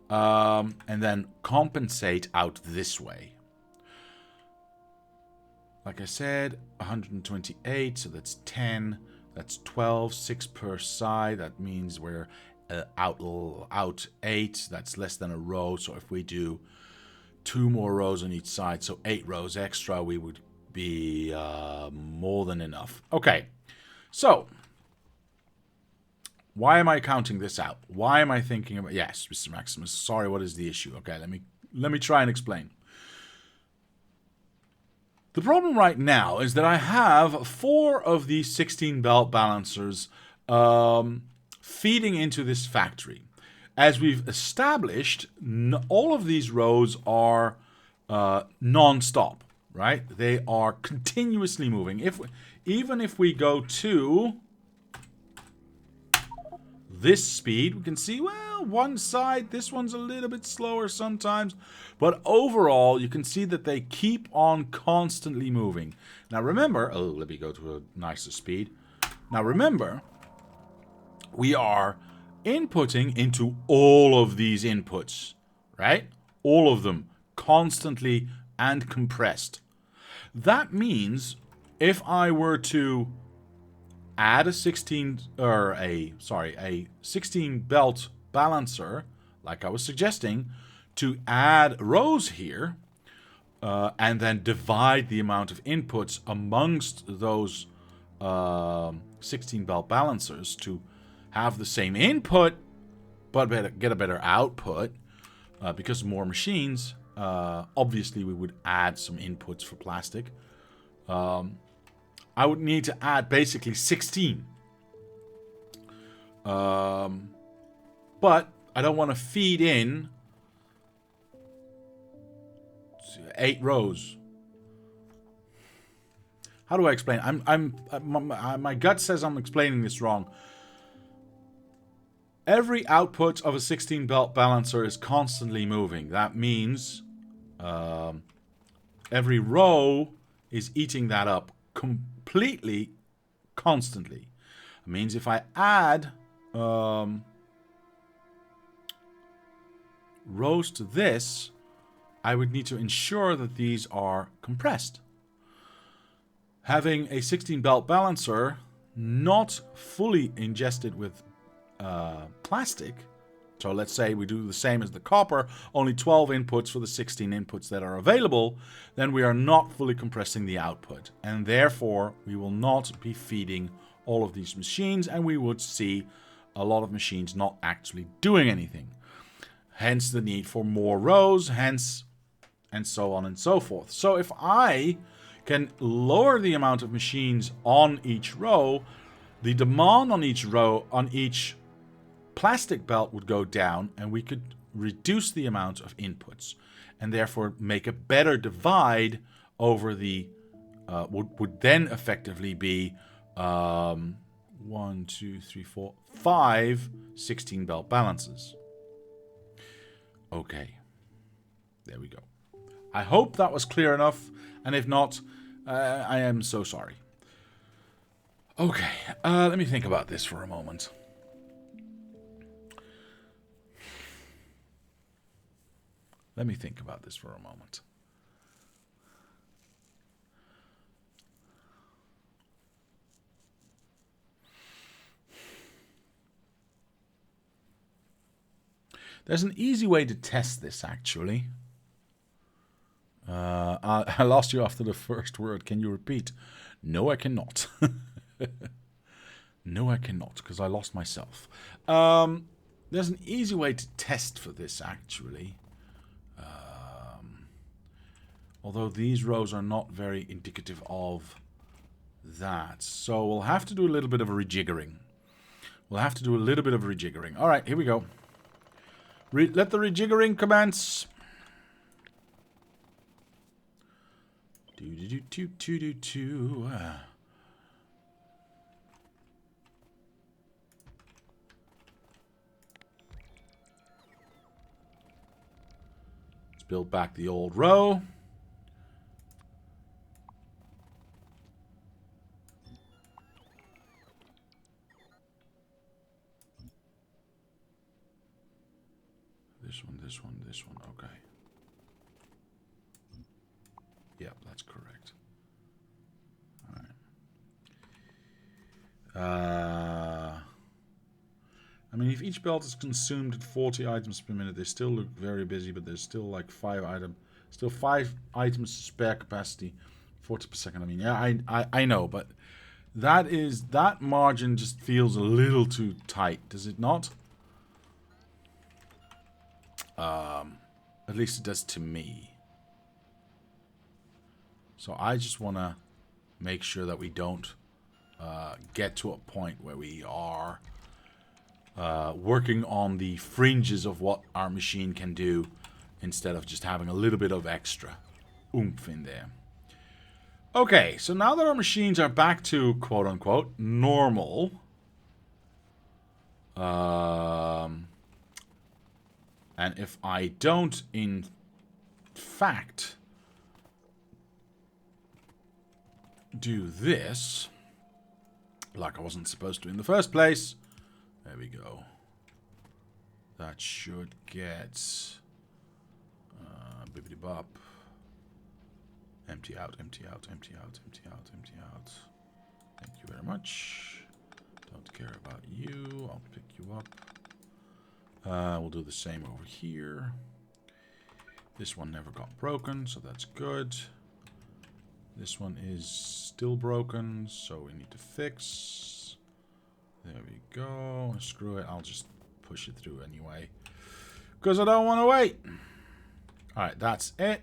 And then compensate out this way. Like I said, 128, so that's 10. That's 12, 6 per side. That means we're out 8. That's less than a row. So if we do 2 more rows on each side, so 8 rows extra, we would be more than enough. Okay, so why am I counting this out? Why am I thinking about... Yes, Mr. Maximus, sorry, what is the issue? Okay, let me try and explain. The problem right now is that I have 4 of these 16 belt balancers feeding into this factory. As we've established, all of these rows are non-stop, right? They are continuously moving. Even if we go to this speed, we can see, well, one side, this one's a little bit slower sometimes, but overall, you can see that they keep on constantly moving. Now remember, oh, let me go to a nicer speed. Now remember, we are inputting into all of these inputs, right? All of them, constantly and compressed. That means if I were to add a 16 belt balancer, like I was suggesting, to add rows here, and then divide the amount of inputs amongst those 16 belt balancers to have the same input, but get a better output, because more machines. Obviously, we would add some inputs for plastic. I would need to add basically 16. But I don't want to feed in 8 rows. How do I explain? My gut says I'm explaining this wrong. Every output of a 16 belt balancer is constantly moving. That means every row is eating that up completely, constantly. It means if I add rows to this, I would need to ensure that these are compressed. Having a 16 belt balancer not fully ingested with plastic, so let's say we do the same as the copper, only 12 inputs for the 16 inputs that are available, then we are not fully compressing the output. And therefore, we will not be feeding all of these machines, and we would see a lot of machines not actually doing anything. Hence the need for more rows, hence, and so on and so forth. So if I can lower the amount of machines on each row, the demand on each row, on each plastic belt would go down, and we could reduce the amount of inputs and therefore make a better divide over the would then effectively be 1, 2, 3, 4, 5 16 belt balances. Okay, there we go. I hope that was clear enough, and if not, I am so sorry. Okay, let me think about this for a moment. Let me think about this for a moment. There's an easy way to test this, actually. I lost you after the first word. Can you repeat? No, I cannot. No, I cannot, because I lost myself. There's an easy way to test for this, actually. Although these rows are not very indicative of that. So we'll have to do a little bit of a rejiggering. All right, here we go. Let the rejiggering commence. Do-do-do-do-do-do. Let's build back the old row. this one. Okay. Yep, that's correct. Alright. I mean, if each belt is consumed at 40 items per minute, they still look very busy, but there's still like 5 items spare capacity, 40 per second. I mean, yeah, I know, but that margin just feels a little too tight, does it not? At least it does to me. So I just want to make sure that we don't get to a point where we are working on the fringes of what our machine can do instead of just having a little bit of extra oomph in there. Okay, so now that our machines are back to quote-unquote normal, and if I don't, in fact, do this, like I wasn't supposed to in the first place, there we go. That should get bibbidi bop. Empty out, empty out, empty out, empty out, empty out. Thank you very much. Don't care about you. I'll pick you up. We'll do the same over here. This one never got broken, so that's good. This one is still broken, so we need to fix. There we go. Screw it. I'll just push it through anyway, because I don't want to wait. Alright, that's it.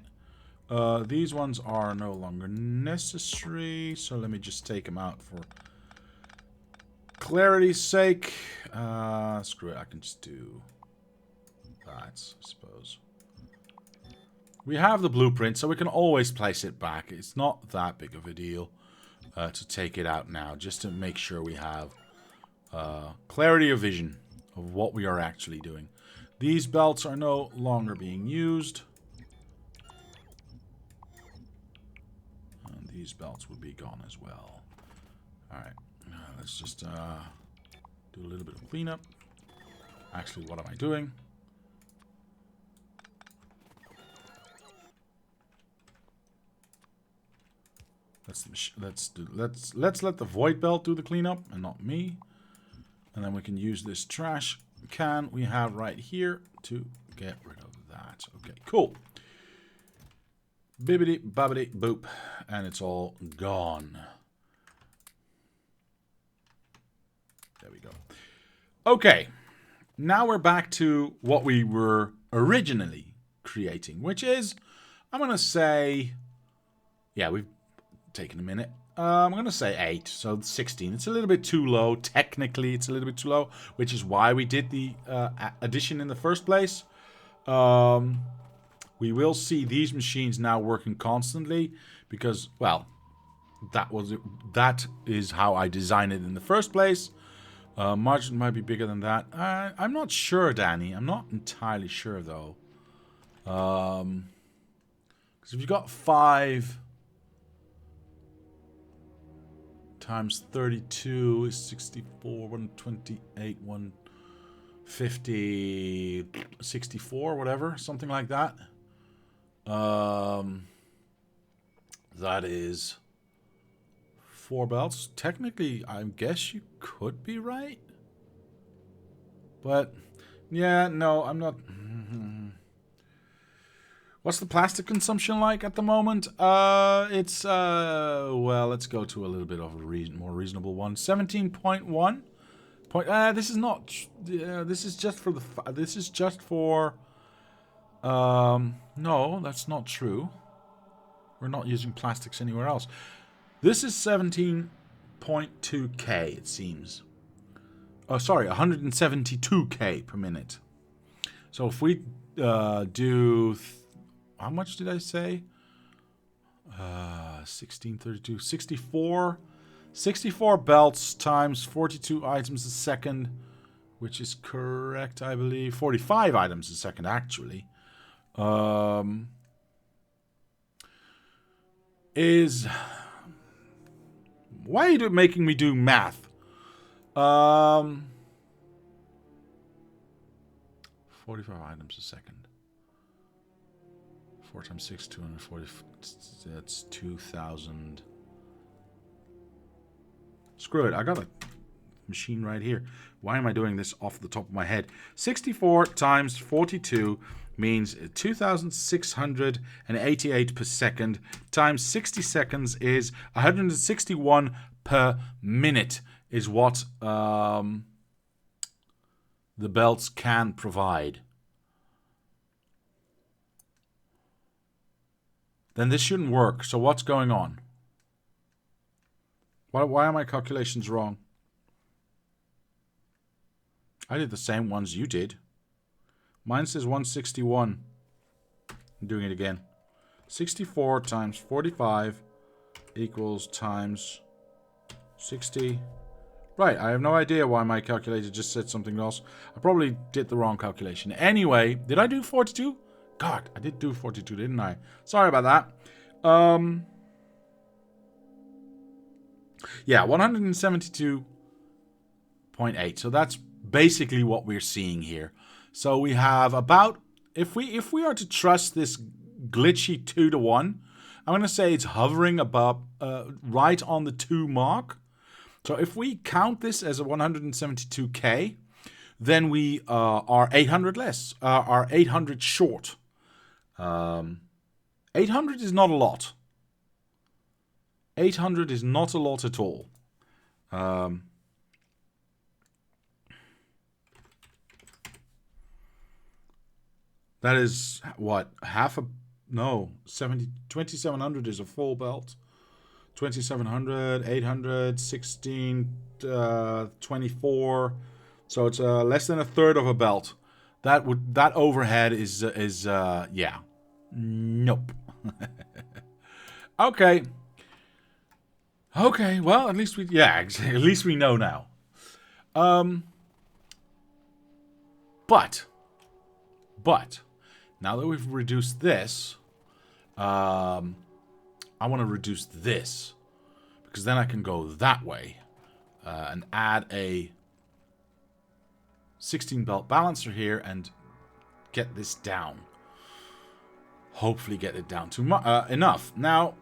These ones are no longer necessary, so let me just take them out for clarity's sake. Screw it, I can just do that, I suppose. We have the blueprint, so we can always place it back. It's not that big of a deal to take it out now, just to make sure we have clarity of vision of what we are actually doing. These belts are no longer being used. And these belts would be gone as well. Alright, let's just do a little bit of cleanup. Actually, what am I doing? Let's let the void belt do the cleanup and not me. And then we can use this trash can we have right here to get rid of that. Okay, cool. Bibbidi bobbidi boop, and it's all gone. There we go. Okay, now we're back to what we were originally creating, which is, I'm gonna say, yeah, we've taken a minute. I'm going to say 8, so 16. It's a little bit too low. Technically, it's a little bit too low, which is why we did the addition in the first place. We will see these machines now working constantly because, well, that is how I designed it in the first place. Margin might be bigger than that. I'm not sure, Danny. I'm not entirely sure, though. Because if you've got 5... times 32 is 64, 128, 150, 64, whatever, something like that. That is 4 belts. Technically, I guess you could be right. But, yeah, no, I'm not... What's the plastic consumption like at the moment? It's, well, let's go to a little bit of a more reasonable one. 17.1. This is not, this is just for this is just for, no, that's not true. We're not using plastics anywhere else. This is 17.2K, it seems. Oh, sorry, 172K per minute. So if we do... How much did I say? 1632. 64 belts times 42 items a second, which is correct, I believe. 45 items a second, actually. Is... Why are you making me do math? 45 items a second. 4 times 6, 240. That's 2,000. Screw it. I got a machine right here. Why am I doing this off the top of my head? 64 times 42 means 2,688 per second times 60 seconds is 161 per minute is what the belts can provide. Then this shouldn't work. So what's going on? Why are my calculations wrong? I did the same ones you did. Mine says 161. I'm doing it again. 64 times 45 equals times 60. Right, I have no idea why my calculator just said something else. I probably did the wrong calculation. Anyway, did I do 42? God, I did do 42, didn't I? Sorry about that. Yeah, 172.8. So that's basically what we're seeing here. So we have about, if we are to trust this glitchy 2 to 1, I'm going to say it's hovering above, right on the 2 mark. So if we count this as a 172k, then we are 800 less, are 800 short. 800 is not a lot. 800 is not a lot at all. That is what, half a, no, 2700 is a full belt. 2700, 800, 16, 24. So it's less than a third of a belt. That overhead is yeah. Nope. Okay. Okay, well, at least we know now. But now that we've reduced this, I want to reduce this because then I can go that way and add a 16 belt balancer here and get this down. Hopefully get it down to enough. Now,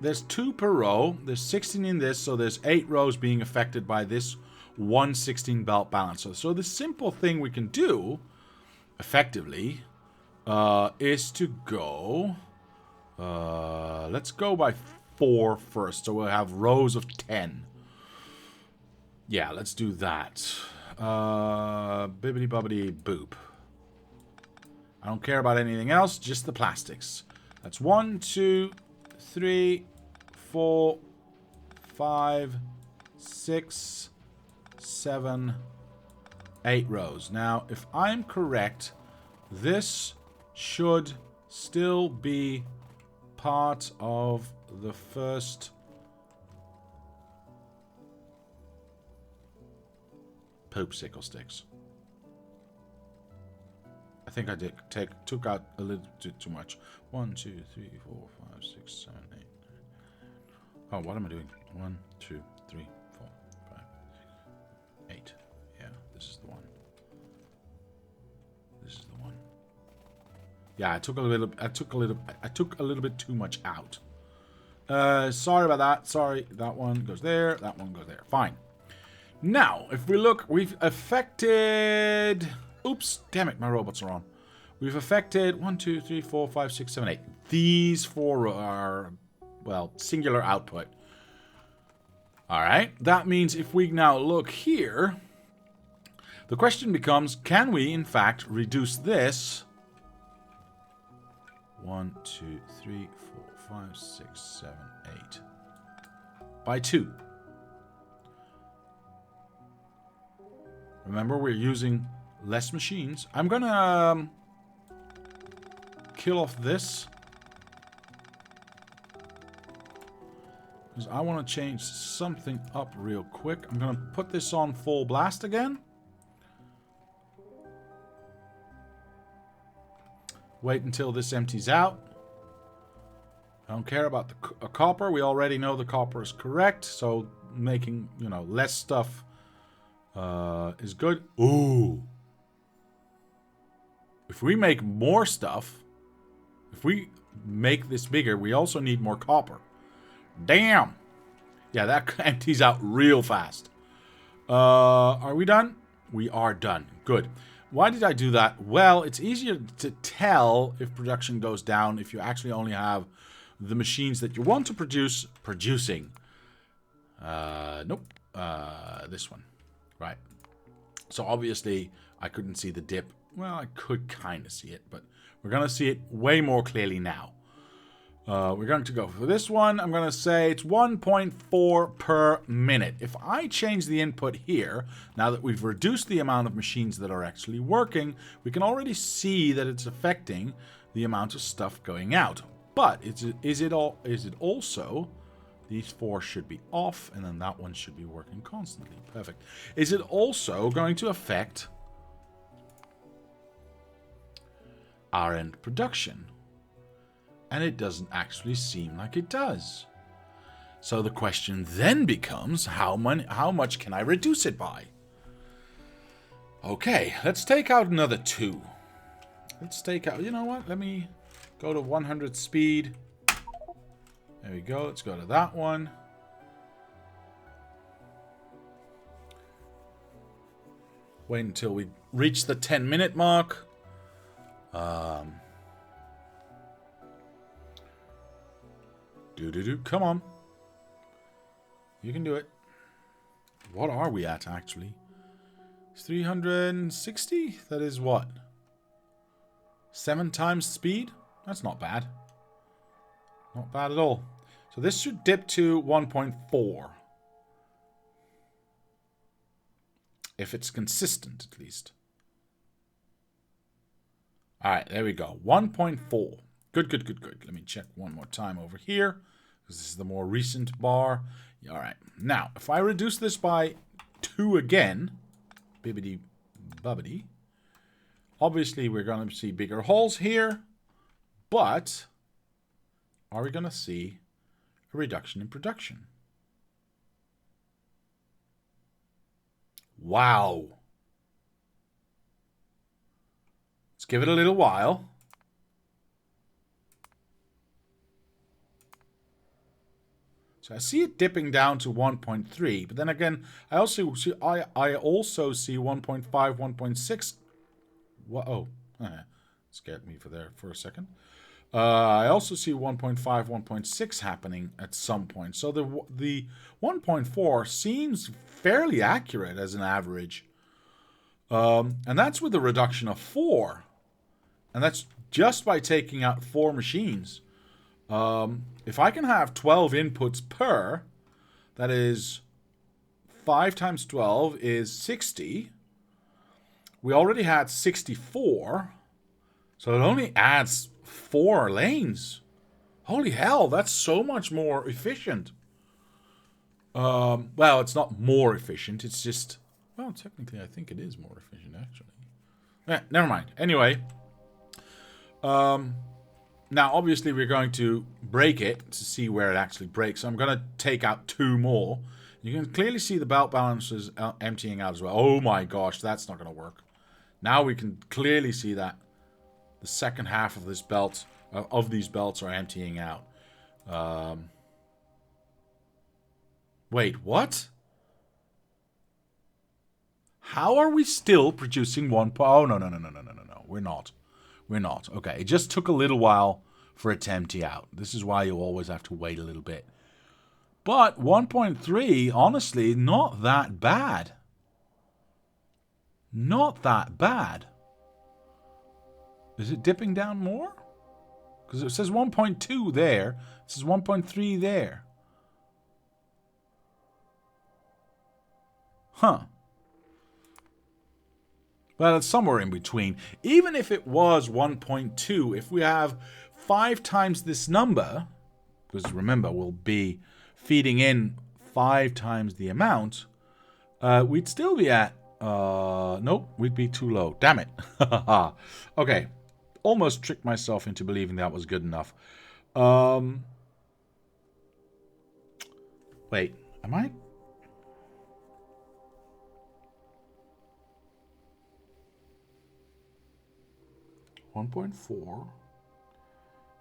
there's 2 per row. There's 16 in this, so there's 8 rows being affected by this 116 belt balancer. So the simple thing we can do, effectively, is to go... let's go by 4 first, so we'll have rows of 10. Yeah, let's do that. Bibbidi bobbidi boop. I don't care about anything else, just the plastics. That's 1, 2, 3, 4, 5, 6, 7, 8 rows. Now, if I'm correct, this should still be part of the first popsicle sticks. I think I took out a little too much. 1, 2, 3, 4, 5, 6, 7, 8, 9. Oh, what am I doing? 1, 2, 3, 4, 5, 6, 8. Yeah, this is the one. This is the one. Yeah, I took a little bit too much out. Sorry about that. Sorry, that one goes there. That one goes there. Fine. Now, if we look, we've affected. Oops, damn it, my robots are on. We've affected 1, 2, 3, 4, 5, 6, 7, 8. These 4 are, well, singular output. All right, that means if we now look here, the question becomes, can we, in fact, reduce this 1, 2, 3, 4, 5, 6, 7, 8 by 2? Remember, we're using less machines. I'm gonna kill off this because I want to change something up real quick. I'm gonna put this on full blast again. Wait until this empties out. I don't care about the copper. We already know the copper is correct, so making, you know, less stuff is good. Ooh. if we make more stuff, if we make this bigger, we also need more copper. Damn. Yeah, that empties out real fast. Are we done? We are done. Good. Why did I do that? Well, it's easier to tell if production goes down if you actually only have the machines that you want to produce producing. Nope. This one. Right. So obviously, I couldn't see the dip. Well, I could kind of see it, but we're going to see it way more clearly now. We're going to go for this one. I'm going to say it's 1.4 per minute. If I change the input here, now that we've reduced the amount of machines that are actually working, we can already see that it's affecting the amount of stuff going out. But is it also... These 4 should be off, and then that one should be working constantly. Perfect. Is it also going to affect our end production? And it doesn't actually seem like it does. So the question then becomes, how much can I reduce it by? Okay, let's take out another 2. Let's take out... You know what? Let me go to 100 speed. There we go. Let's go to that one. Wait until we reach the 10-minute mark. Come on. You can do it. What are we at, actually? 360? That is what? 7 times speed? That's not bad. Not bad at all. So this should dip to 1.4. If it's consistent, at least. Alright, there we go. 1.4. Good. Let me check one more time over here. Because this is the more recent bar. Alright. Now, if I reduce this by 2 again. Bibbidi bubbidi. Obviously, we're going to see bigger holes here. But... are we going to see a reduction in production? Wow. Let's give it a little while. So I see it dipping down to 1.3, but then again, I also see 1.5, 1.6. Oh, scared me for a second. I also see 1.5, 1.6 happening at some point. So the 1.4 seems fairly accurate as an average. And that's with a reduction of 4. And that's just by taking out 4 machines. If I can have 12 inputs per, that is 5 times 12 is 60. We already had 64. So it only adds 4 lanes. Holy hell, that's so much more efficient. Well, it's not more efficient. It's just... well, technically, I think it is more efficient, actually. Never mind. Anyway. Now, obviously, we're going to break it to see where it actually breaks. So I'm going to take out 2 more. You can clearly see the belt balances emptying out as well. Oh my gosh, that's not going to work. Now we can clearly see that the second half of this belt, of these belts, are emptying out. Wait, what? How are we still producing 1? Oh, no. We're not. We're not. Okay, it just took a little while for it to empty out. This is why you always have to wait a little bit. But 1.3, honestly, not that bad. Not that bad. Is it dipping down more? Because it says 1.2 there. It says 1.3 there. Huh. Well, it's somewhere in between. Even if it was 1.2, if we have 5 times this number, because remember, we'll be feeding in 5 times the amount, we'd still be at... nope, we'd be too low. Damn it. Okay. Almost tricked myself into believing that was good enough. Wait, am I... 1.4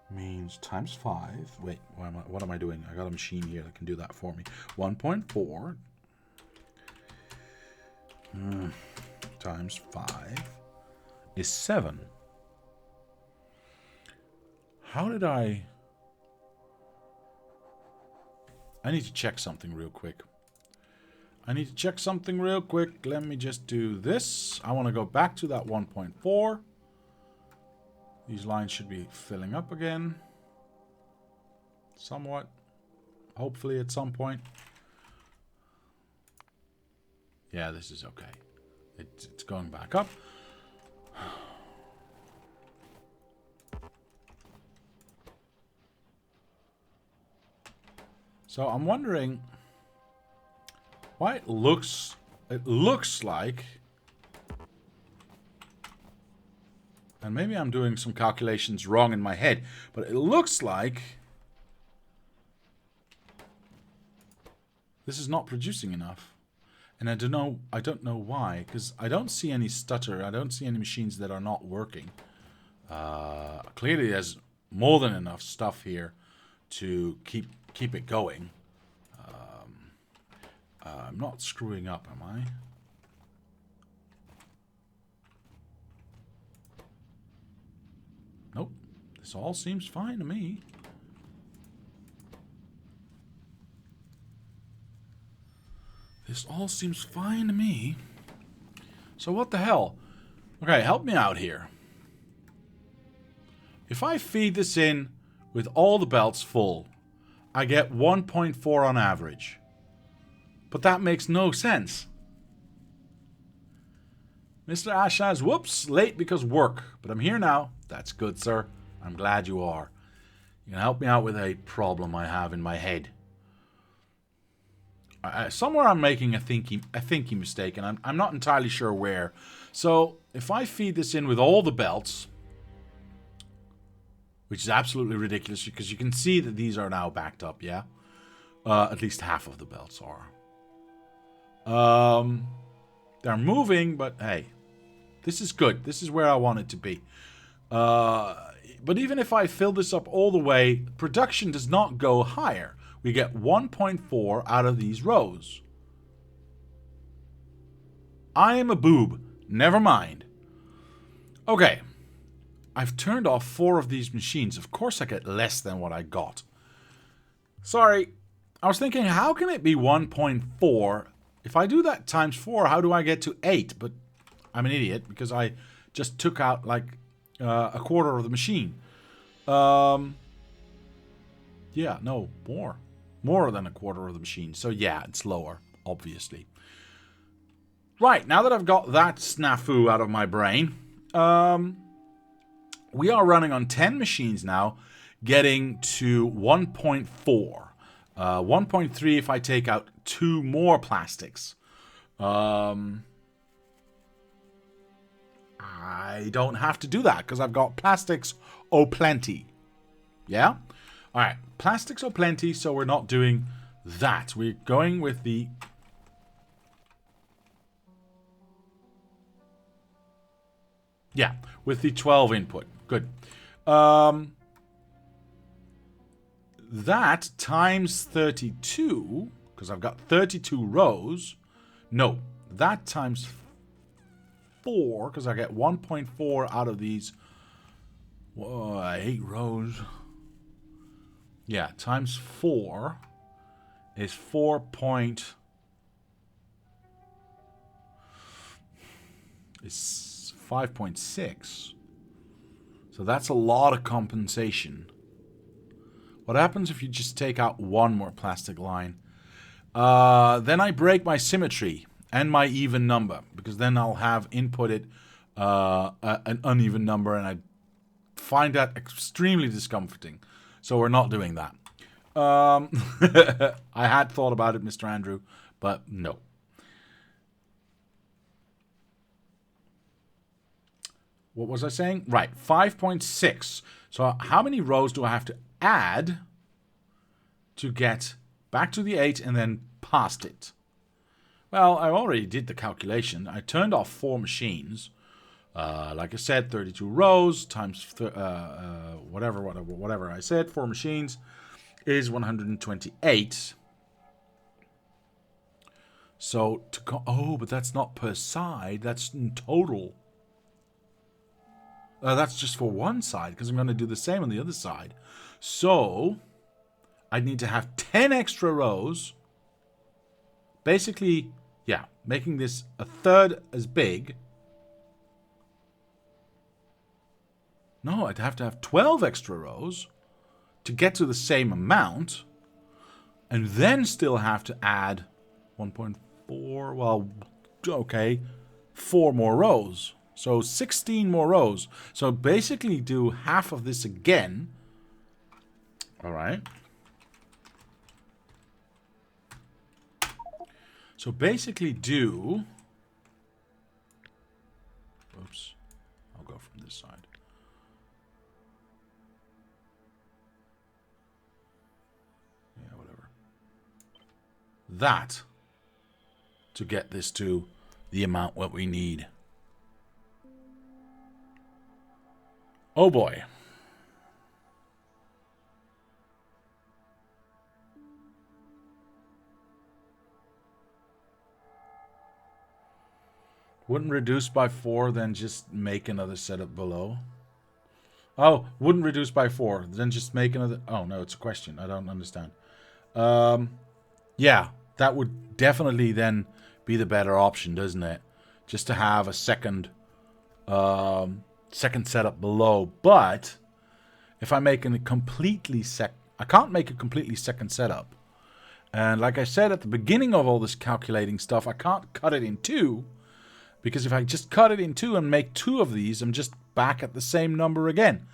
means times 5. Wait, what am I doing? I got a machine here that can do that for me. 1.4 times 5 is 7. How did I need to check something real quick. Let me just do this. I want to go back to that 1.4. These lines should be filling up again. Somewhat. Hopefully at some point. Yeah, this is okay. It's going back up. So I'm wondering why it looks like, and maybe I'm doing some calculations wrong in my head, but it looks like this is not producing enough. And I don't know why, because I don't see any stutter. I don't see any machines that are not working. Clearly there's more than enough stuff here to keep it going. I'm not screwing up, am I? Nope. This all seems fine to me. This all seems fine to me. So what the hell? Okay, help me out here. If I feed this in with all the belts full, I get 1.4 on average. But that makes no sense. Mr. Ashaz, whoops, late because work. But I'm here now. That's good, sir. I'm glad you are. You can help me out with a problem I have in my head. Somewhere I'm making a thinking mistake, and I'm not entirely sure where. So, if I feed this in with all the belts, which is absolutely ridiculous, because you can see that these are now backed up, yeah? At least half of the belts are. They're moving, but hey, this is good. This is where I want it to be. But even if I fill this up all the way, production does not go higher. We get 1.4 out of these rows. I am a boob. Never mind. Okay. I've turned off 4 of these machines. Of course I get less than what I got. Sorry. I was thinking, how can it be 1.4? If I do that times 4, how do I get to 8? But I'm an idiot because I just took out like a quarter of the machine. Yeah, no, more. More than a quarter of the machine. So yeah, it's lower, obviously. Right, now that I've got that snafu out of my brain, we are running on 10 machines now, getting to 1.4. 1.3 if I take out 2 more plastics. I don't have to do that because I've got plastics plenty. Yeah? Alright, plastics plenty, so we're not doing that. We're going with the... Yeah, with the 12 input. Good. That times 32, because I've got 32 rows. No, that times 4, because I get 1.4 out of these 8 rows. Yeah, times 4 is 4 point... is 5.6. So that's a lot of compensation. What happens if you just take out 1 more plastic line? Then I break my symmetry and my even number, because then I'll have inputted an uneven number, and I find that extremely discomforting. So we're not doing that. I had thought about it, Mr. Andrew, but no. What was I saying? Right, 5.6. So how many rows do I have to add to get back to the 8 and then past it? Well, I already did the calculation. I turned off 4 machines. Like I said, 32 rows times whatever I said, 4 machines is 128. So to go, oh, but that's not per side. That's in total. That's just for one side because I'm going to do the same on the other side. So I need to have 10 extra rows. Basically, yeah, making this a third as big. No, I'd have to have 12 extra rows to get to the same amount. And then still have to add 1.4, well, okay, 4 more rows. So 16 more rows. So basically do half of this again. All right. So basically do... Oops. I'll go from this side. Yeah, whatever. That to get this to the amount what we need. Oh boy. Wouldn't reduce by 4, then just make another setup below. Oh, wouldn't reduce by 4, then just make another... Oh, no, it's a question. I don't understand. Yeah, that would definitely then be the better option, doesn't it? Just to have a second setup below. But if I make a completely I can't make a completely second setup. And like I said at the beginning of all this calculating stuff, I can't cut it in 2. Because if I just cut it in 2 and make 2 of these, I'm just back at the same number again.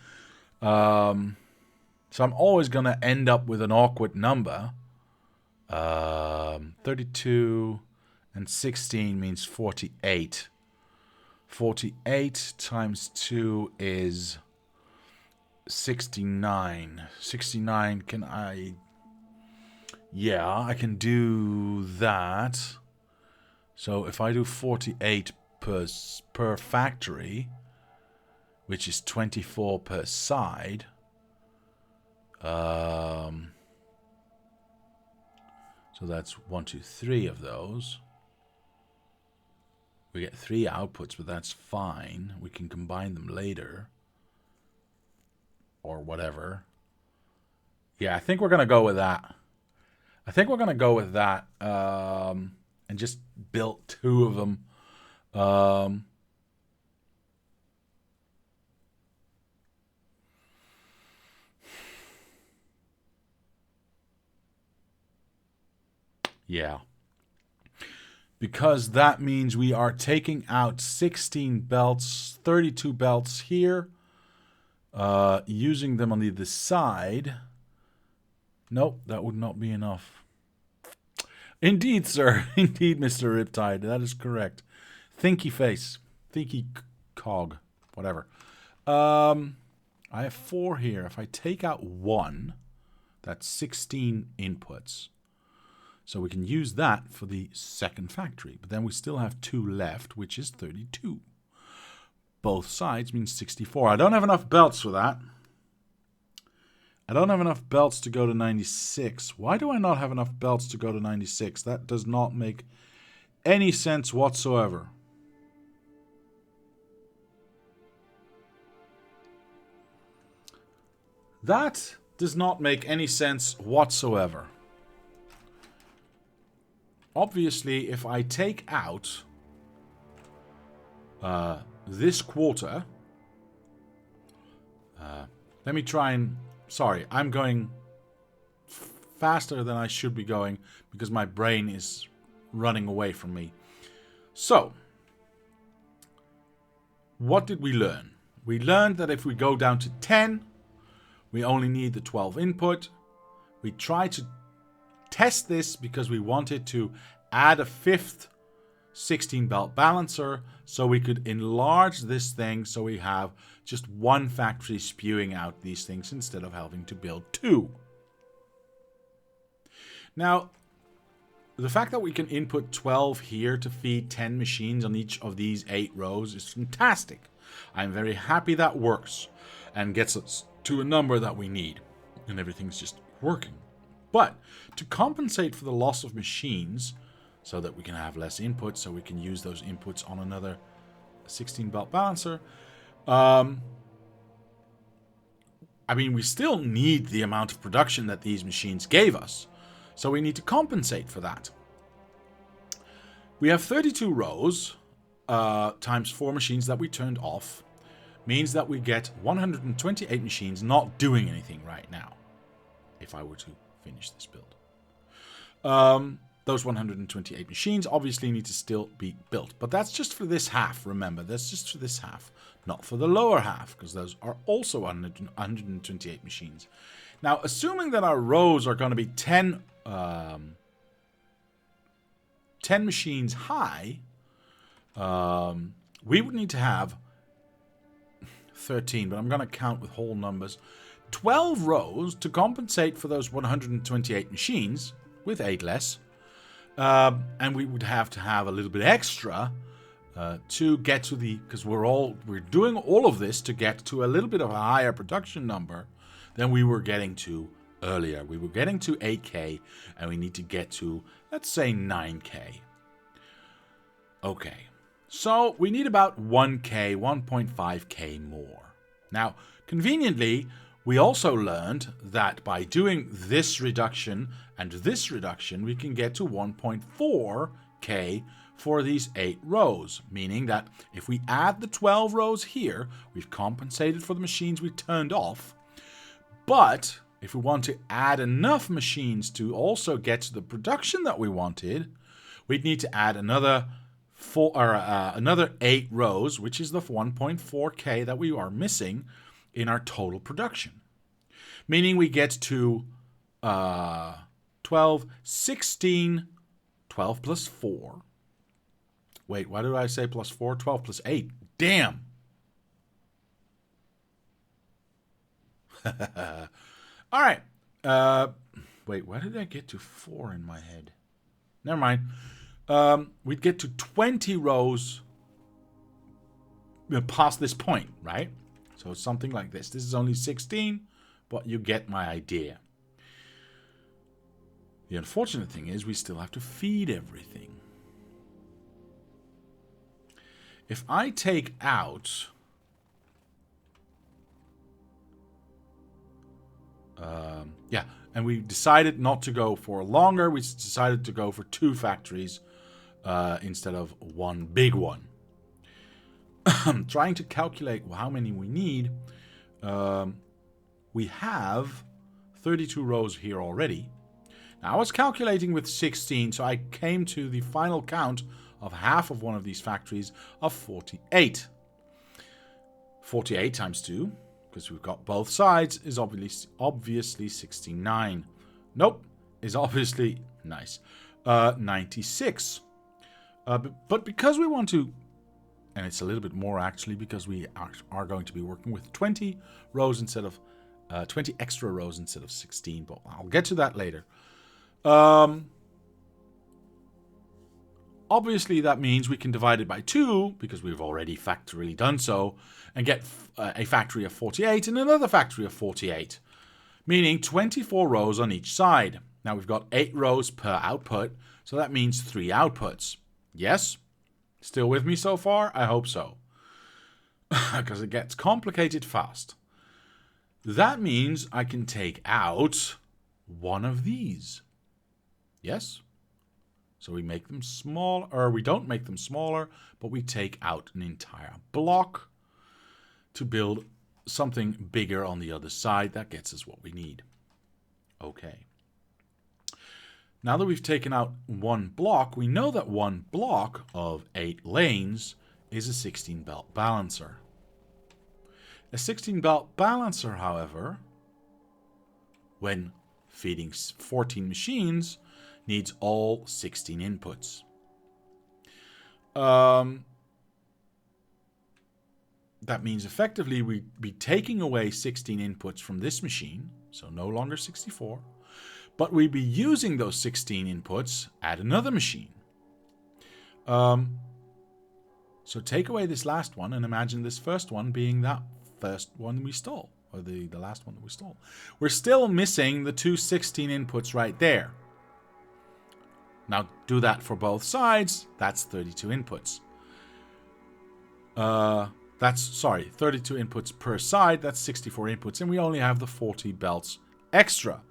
So I'm always going to end up with an awkward number. 32 and 16 means 48. 48 times 2 is 69. 69, can I... Yeah, I can do that. So if I do 48 per factory, which is 24 per side, so that's 1, 2, 3 of those. We get 3 outputs, but that's fine. We can combine them later. Or whatever. Yeah, I think we're going to go with that. And just built 2 of them. Yeah. Because that means we are taking out 16 belts, 32 belts here, using them on the other side. Nope, that would not be enough. Indeed, sir. Indeed, Mr. Riptide. That is correct. Thinky face. Thinky cog. Whatever. I have 4 here. If I take out 1, that's 16 inputs. So we can use that for the second factory. But then we still have 2 left, which is 32. Both sides means 64. I don't have enough belts for that. I don't have enough belts to go to 96. Why do I not have enough belts to go to 96? That does not make any sense whatsoever. That does not make any sense whatsoever. Obviously, if I take out this quarter, let me try and... Sorry, I'm going faster than I should be going because my brain is running away from me. So, what did we learn? We learned that if we go down to 10, we only need the 12 input. We tried to test this because we wanted to add a 5th 16 belt balancer so we could enlarge this thing so we have just one factory spewing out these things instead of having to build 2. Now, the fact that we can input 12 here to feed 10 machines on each of these 8 rows is fantastic. I'm very happy that works and gets us to a number that we need. And everything's just working. But to compensate for the loss of machines, so that we can have less inputs, so we can use those inputs on another 16-belt balancer, I mean, we still need the amount of production that these machines gave us. So we need to compensate for that. We have 32 rows times 4 machines that we turned off. Means that we get 128 machines not doing anything right now. If I were to finish this build. Those 128 machines obviously need to still be built. But that's just for this half, remember. That's just for this half. Not for the lower half, because those are also 128 machines. Now, assuming that our rows are going to be 10 machines high, we would need to have 13, but I'm going to count with whole numbers. 12 rows to compensate for those 128 machines, with 8 less. And we would have to have a little bit extra to get to the... Because we're doing all of this to get to a little bit of a higher production number than we were getting to earlier. We were getting to 8K, and we need to get to, let's say, 9K. Okay. So we need about 1K, 1.5K more. Now, conveniently, we also learned that by doing this reduction and this reduction, we can get to 1.4K for these 8 rows. Meaning that if we add the 12 rows here, we've compensated for the machines we turned off. But if we want to add enough machines to also get to the production that we wanted, we'd need to add another 8 rows, which is the 1.4K that we are missing in our total production. Meaning we get to 12, 16, 12 plus 4. Wait, why did I say plus 4? 12 plus 8. Damn! Alright. Wait, why did I get to 4 in my head? Never mind. We'd get to 20 rows past this point, right? So it's something like this. This is only 16, but you get my idea. The unfortunate thing is we still have to feed everything. If I take out... yeah, and we decided not to go for longer. We decided to go for 2 factories instead of one big one. I'm trying to calculate how many we need. We have 32 rows here already. Now, I was calculating with 16, so I came to the final count of half of one of these factories of 48. 48 times 2, because we've got both sides, is obviously 69. Nope, is obviously nice. 96. But because we want to, and it's a little bit more actually, because we are going to be working with 20 rows instead of 20 extra rows instead of 16, but I'll get to that later. Obviously, that means we can divide it by 2, because we've already factorially done so, and get a factory of 48 and another factory of 48, meaning 24 rows on each side. Now, we've got 8 rows per output, so that means 3 outputs. Yes? Still with me so far? I hope so. Because it gets complicated fast. That means I can take out one of these. Yes? So we make them small, or we don't make them smaller, but we take out an entire block to build something bigger on the other side. That gets us what we need. Okay. Now that we've taken out one block, we know that one block of 8 lanes is a 16-belt balancer. A 16-belt balancer, however, when feeding 14 machines, needs all 16 inputs. That means effectively we'd be taking away 16 inputs from this machine, so no longer 64, but we'd be using those 16 inputs at another machine. So So take away this last one and imagine this first one being that first one we stole. Or the last one that we stole. We're still missing the two 16 inputs right there. Now do that for both sides. That's 32 inputs. That's 32 inputs per side. That's 64 inputs. And we only have the 40 belts extra.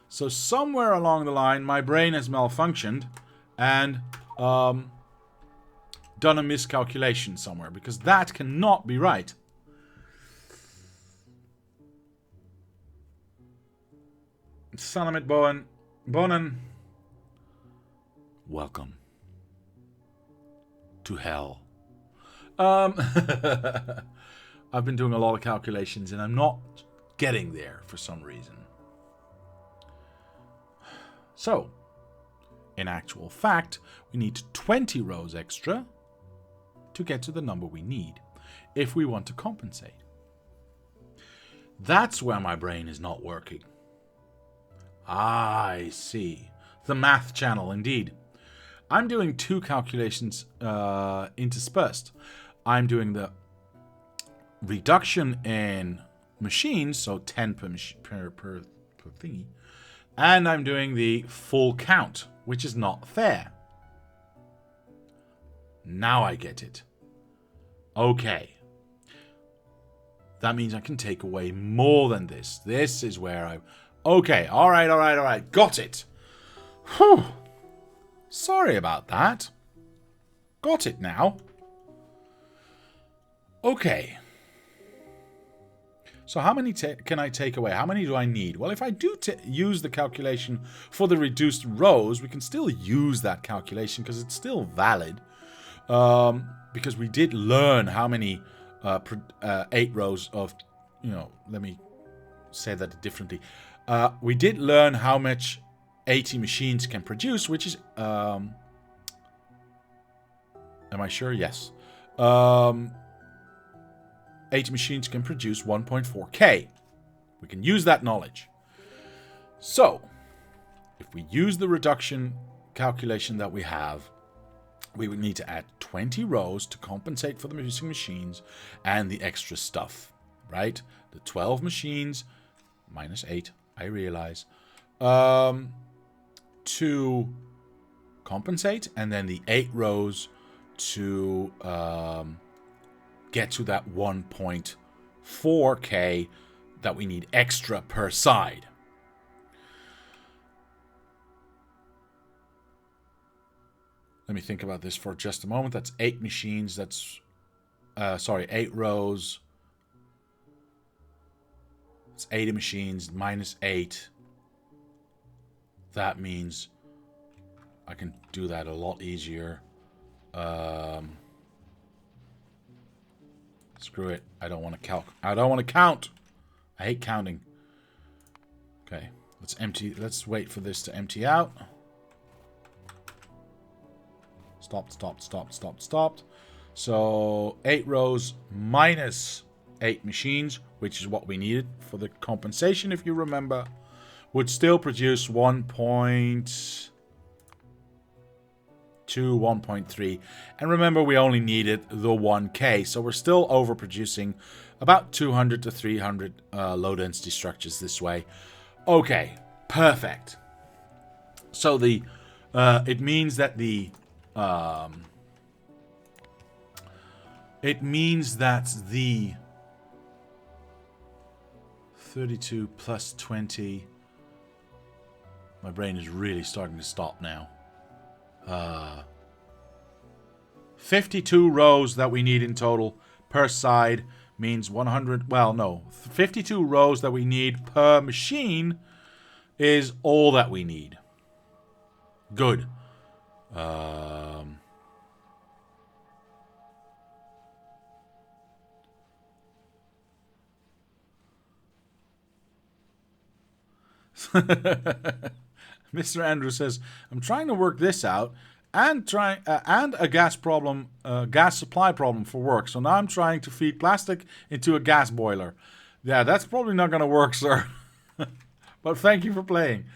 So somewhere along the line, my brain has malfunctioned and done a miscalculation somewhere. Because that cannot be right. Son of it, Bonen. Welcome to hell. I've been doing a lot of calculations and I'm not getting there for some reason. So, in actual fact, we need 20 rows extra to get to the number we need if we want to compensate. That's where my brain is not working. I see. The math channel, indeed. I'm doing two calculations interspersed. I'm doing the reduction in machines, so 10 per thingy. And I'm doing the full count, which is not fair. Now I get it. Okay. That means I can take away more than this. This is where I... Okay, alright. Got it. Whew. Sorry about that. Got it now. Okay. So how many can I take away? How many do I need? Well, if I do use the calculation for the reduced rows, we can still use that calculation because it's still valid. Because we did learn how many 8 rows of... let me say that differently. We did learn how much 80 machines can produce, which is... am I sure? Yes. 80 machines can produce 1.4K. We can use that knowledge. So, if we use the reduction calculation that we have, we would need to add 20 rows to compensate for the missing machines and the extra stuff, right? The 12 machines minus 8, I realize, to compensate, and then the 8 rows to get to that 1.4K that we need extra per side. Let me think about this for just a moment. That's 8 machines. That's 8 rows. It's 80 machines minus 8. That means I can do that a lot easier. Screw it. I don't want to count. I hate counting. Okay. Let's wait for this to empty out. Stopped. So 8 rows minus 8 machines, which is what we needed for the compensation, if you remember, would still produce 1.2, 1.3. And remember, we only needed the 1K, so we're still overproducing about 200 to 300 low density structures this way. Okay, perfect. So the it means that the 32 plus 20. My brain is really starting to stop now. 52 rows that we need in total per side means 100. Well, no, 52 rows that we need per machine is all that we need. Good. Mr. Andrew says, I'm trying to work this out and a gas supply problem for work. So now I'm trying to feed plastic into a gas boiler. Yeah, that's probably not going to work, sir. But thank you for playing.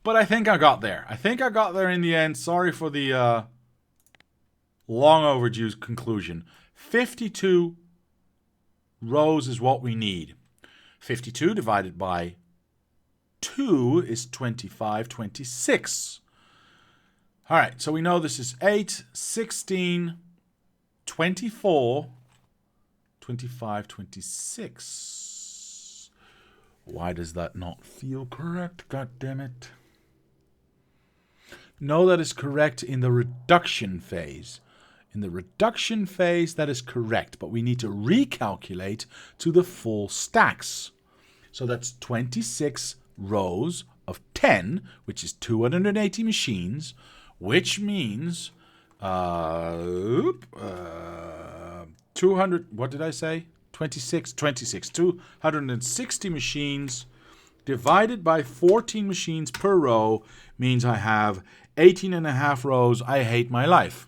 But I think I got there. I think I got there in the end. Sorry for the long overdue conclusion. 52 rows is what we need. 52 divided by 2 is 25, 26. All right, so we know this is 8, 16, 24, 25, 26. Why does that not feel correct? God damn it. No, that is correct in the reduction phase. In the reduction phase, that is correct, but we need to recalculate to the full stacks. So that's 26 rows of 10, which is 280 machines, which means 200, what did I say? 26, 260 machines divided by 14 machines per row means I have 18 and a half rows. I hate my life.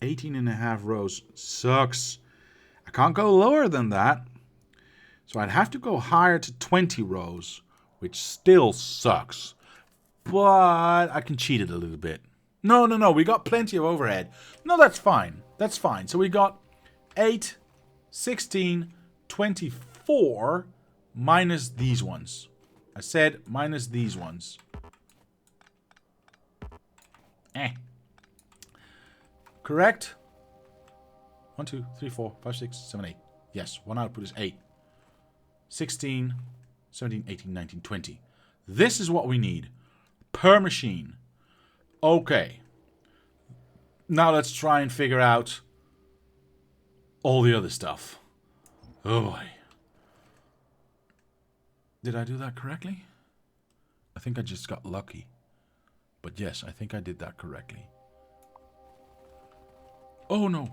18 and a half rows sucks. I can't go lower than that. So I'd have to go higher to 20 rows, which still sucks. But I can cheat it a little bit. No. We got plenty of overhead. No, that's fine. That's fine. So we got 8, 16, 24 minus these ones. I said minus these ones. Correct? 1, 2, 3, 4, 5, 6, 7, 8. Yes, one output is 8. 16, 17, 18, 19, 20. This is what we need per machine. Okay. Now let's try and figure out all the other stuff. Oh boy. Did I do that correctly? I think I just got lucky. But yes, I think I did that correctly. Oh no.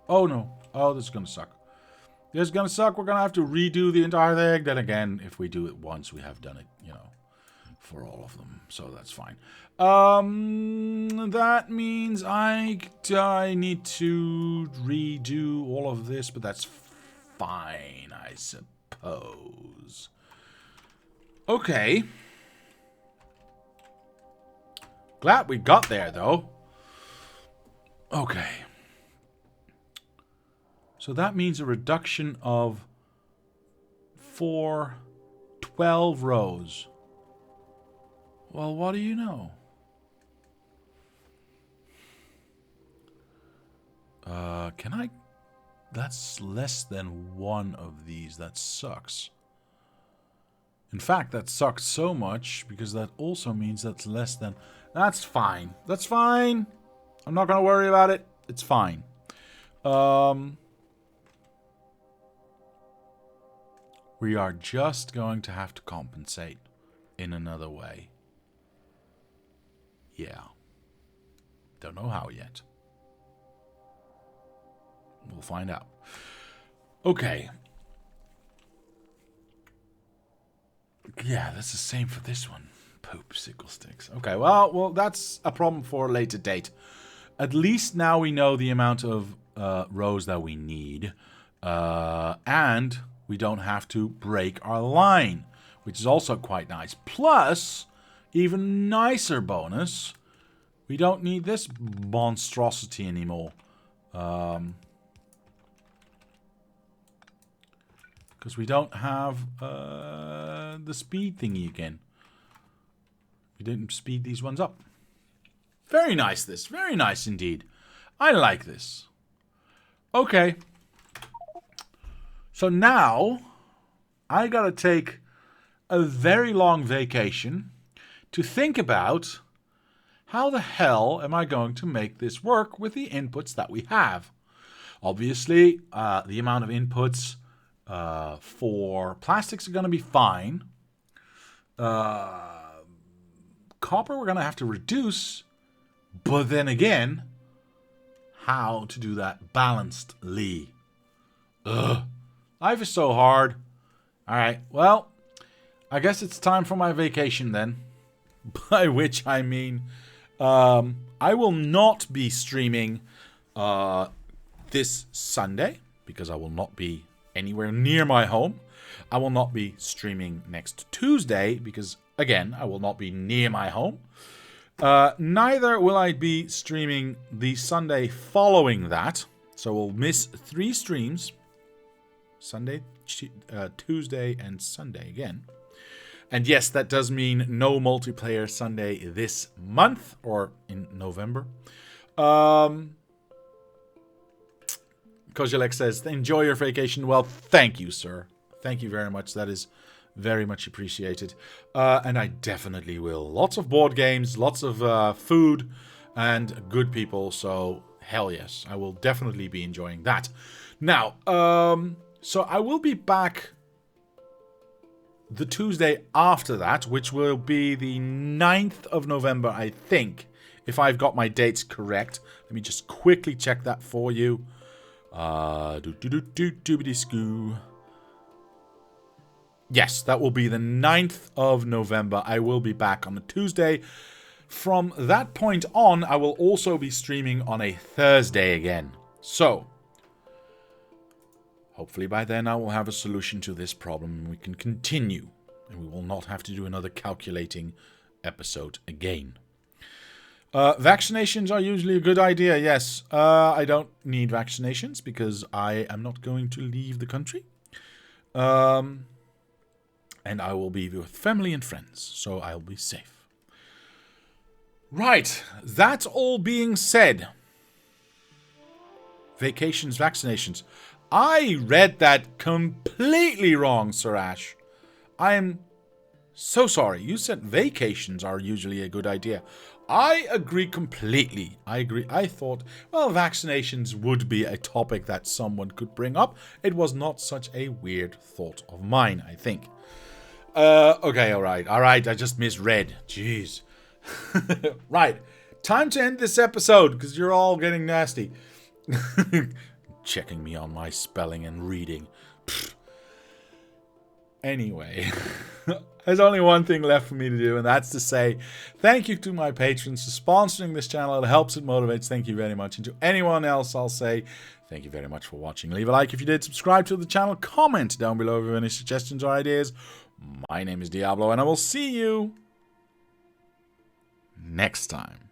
Oh no. Oh, this is going to suck. This is going to suck. We're going to have to redo the entire thing. Then again, if we do it once, we have done it, for all of them. So that's fine. That means I need to redo all of this, but that's fine, I suppose. Okay. Glad we got there, though. Okay. So that means a reduction of 12 rows. Well, what do you know? Can I... That's less than one of these. That sucks. In fact, that sucks so much because that also means that's less than... That's fine. That's fine. I'm not going to worry about it. It's fine. We are just going to have to compensate in another way. Yeah. Don't know how yet. We'll find out. Okay. Yeah, that's the same for this one. Poop sickle sticks. Okay, well, that's a problem for a later date. At least now we know the amount of rows that we need. And we don't have to break our line, which is also quite nice. Plus, even nicer bonus, we don't need this monstrosity anymore. Because we don't have the speed thingy again. We didn't speed these ones up. Very nice, this. Very nice indeed. I like this. Okay. So now, I gotta take a very long vacation to think about how the hell am I going to make this work with the inputs that we have. Obviously, the amount of inputs for plastics are going to be fine. Copper we're going to have to reduce, but then again, how to do that balancedly? Life is so hard. Alright, well, I guess it's time for my vacation then. By which I mean, I will not be streaming this Sunday, because I will not be anywhere near my home. I will not be streaming next Tuesday, because, again, I will not be near my home. Neither will I be streaming the Sunday following that. So we'll miss 3 streams. Sunday, Tuesday, and Sunday again. And yes, that does mean no multiplayer Sunday this month, or in November. Kozilek says, enjoy your vacation. Well, thank you, sir. Thank you very much. That is very much appreciated. And I definitely will. Lots of board games, lots of food, and good people. So, hell yes. I will definitely be enjoying that. Now, so I will be back the Tuesday after that, which will be the 9th of November, I think. If I've got my dates correct. Let me just quickly check that for you. Yes, that will be the 9th of November. I will be back on a Tuesday. From that point on, I will also be streaming on a Thursday again. So, hopefully by then I will have a solution to this problem and we can continue. And we will not have to do another calculating episode again. Vaccinations are usually a good idea, yes. I don't need vaccinations because I am not going to leave the country. And I will be with family and friends, so I'll be safe. Right, that all being said. Vacations, vaccinations. I read that completely wrong, Sir Ash. I am so sorry. You said vacations are usually a good idea. I agree completely. I agree. I thought, well, vaccinations would be a topic that someone could bring up. It was not such a weird thought of mine, I think. Okay, alright. Alright, I just misread. Jeez. Right. Time to end this episode, because you're all getting nasty. Checking me on my spelling and reading. Pfft. Anyway. There's only one thing left for me to do, and that's to say thank you to my patrons for sponsoring this channel. It helps, it motivates. Thank you very much. And to anyone else, I'll say thank you very much for watching. Leave a like if you did. Subscribe to the channel. Comment down below if you have any suggestions or ideas. My name is Diablo, and I will see you next time.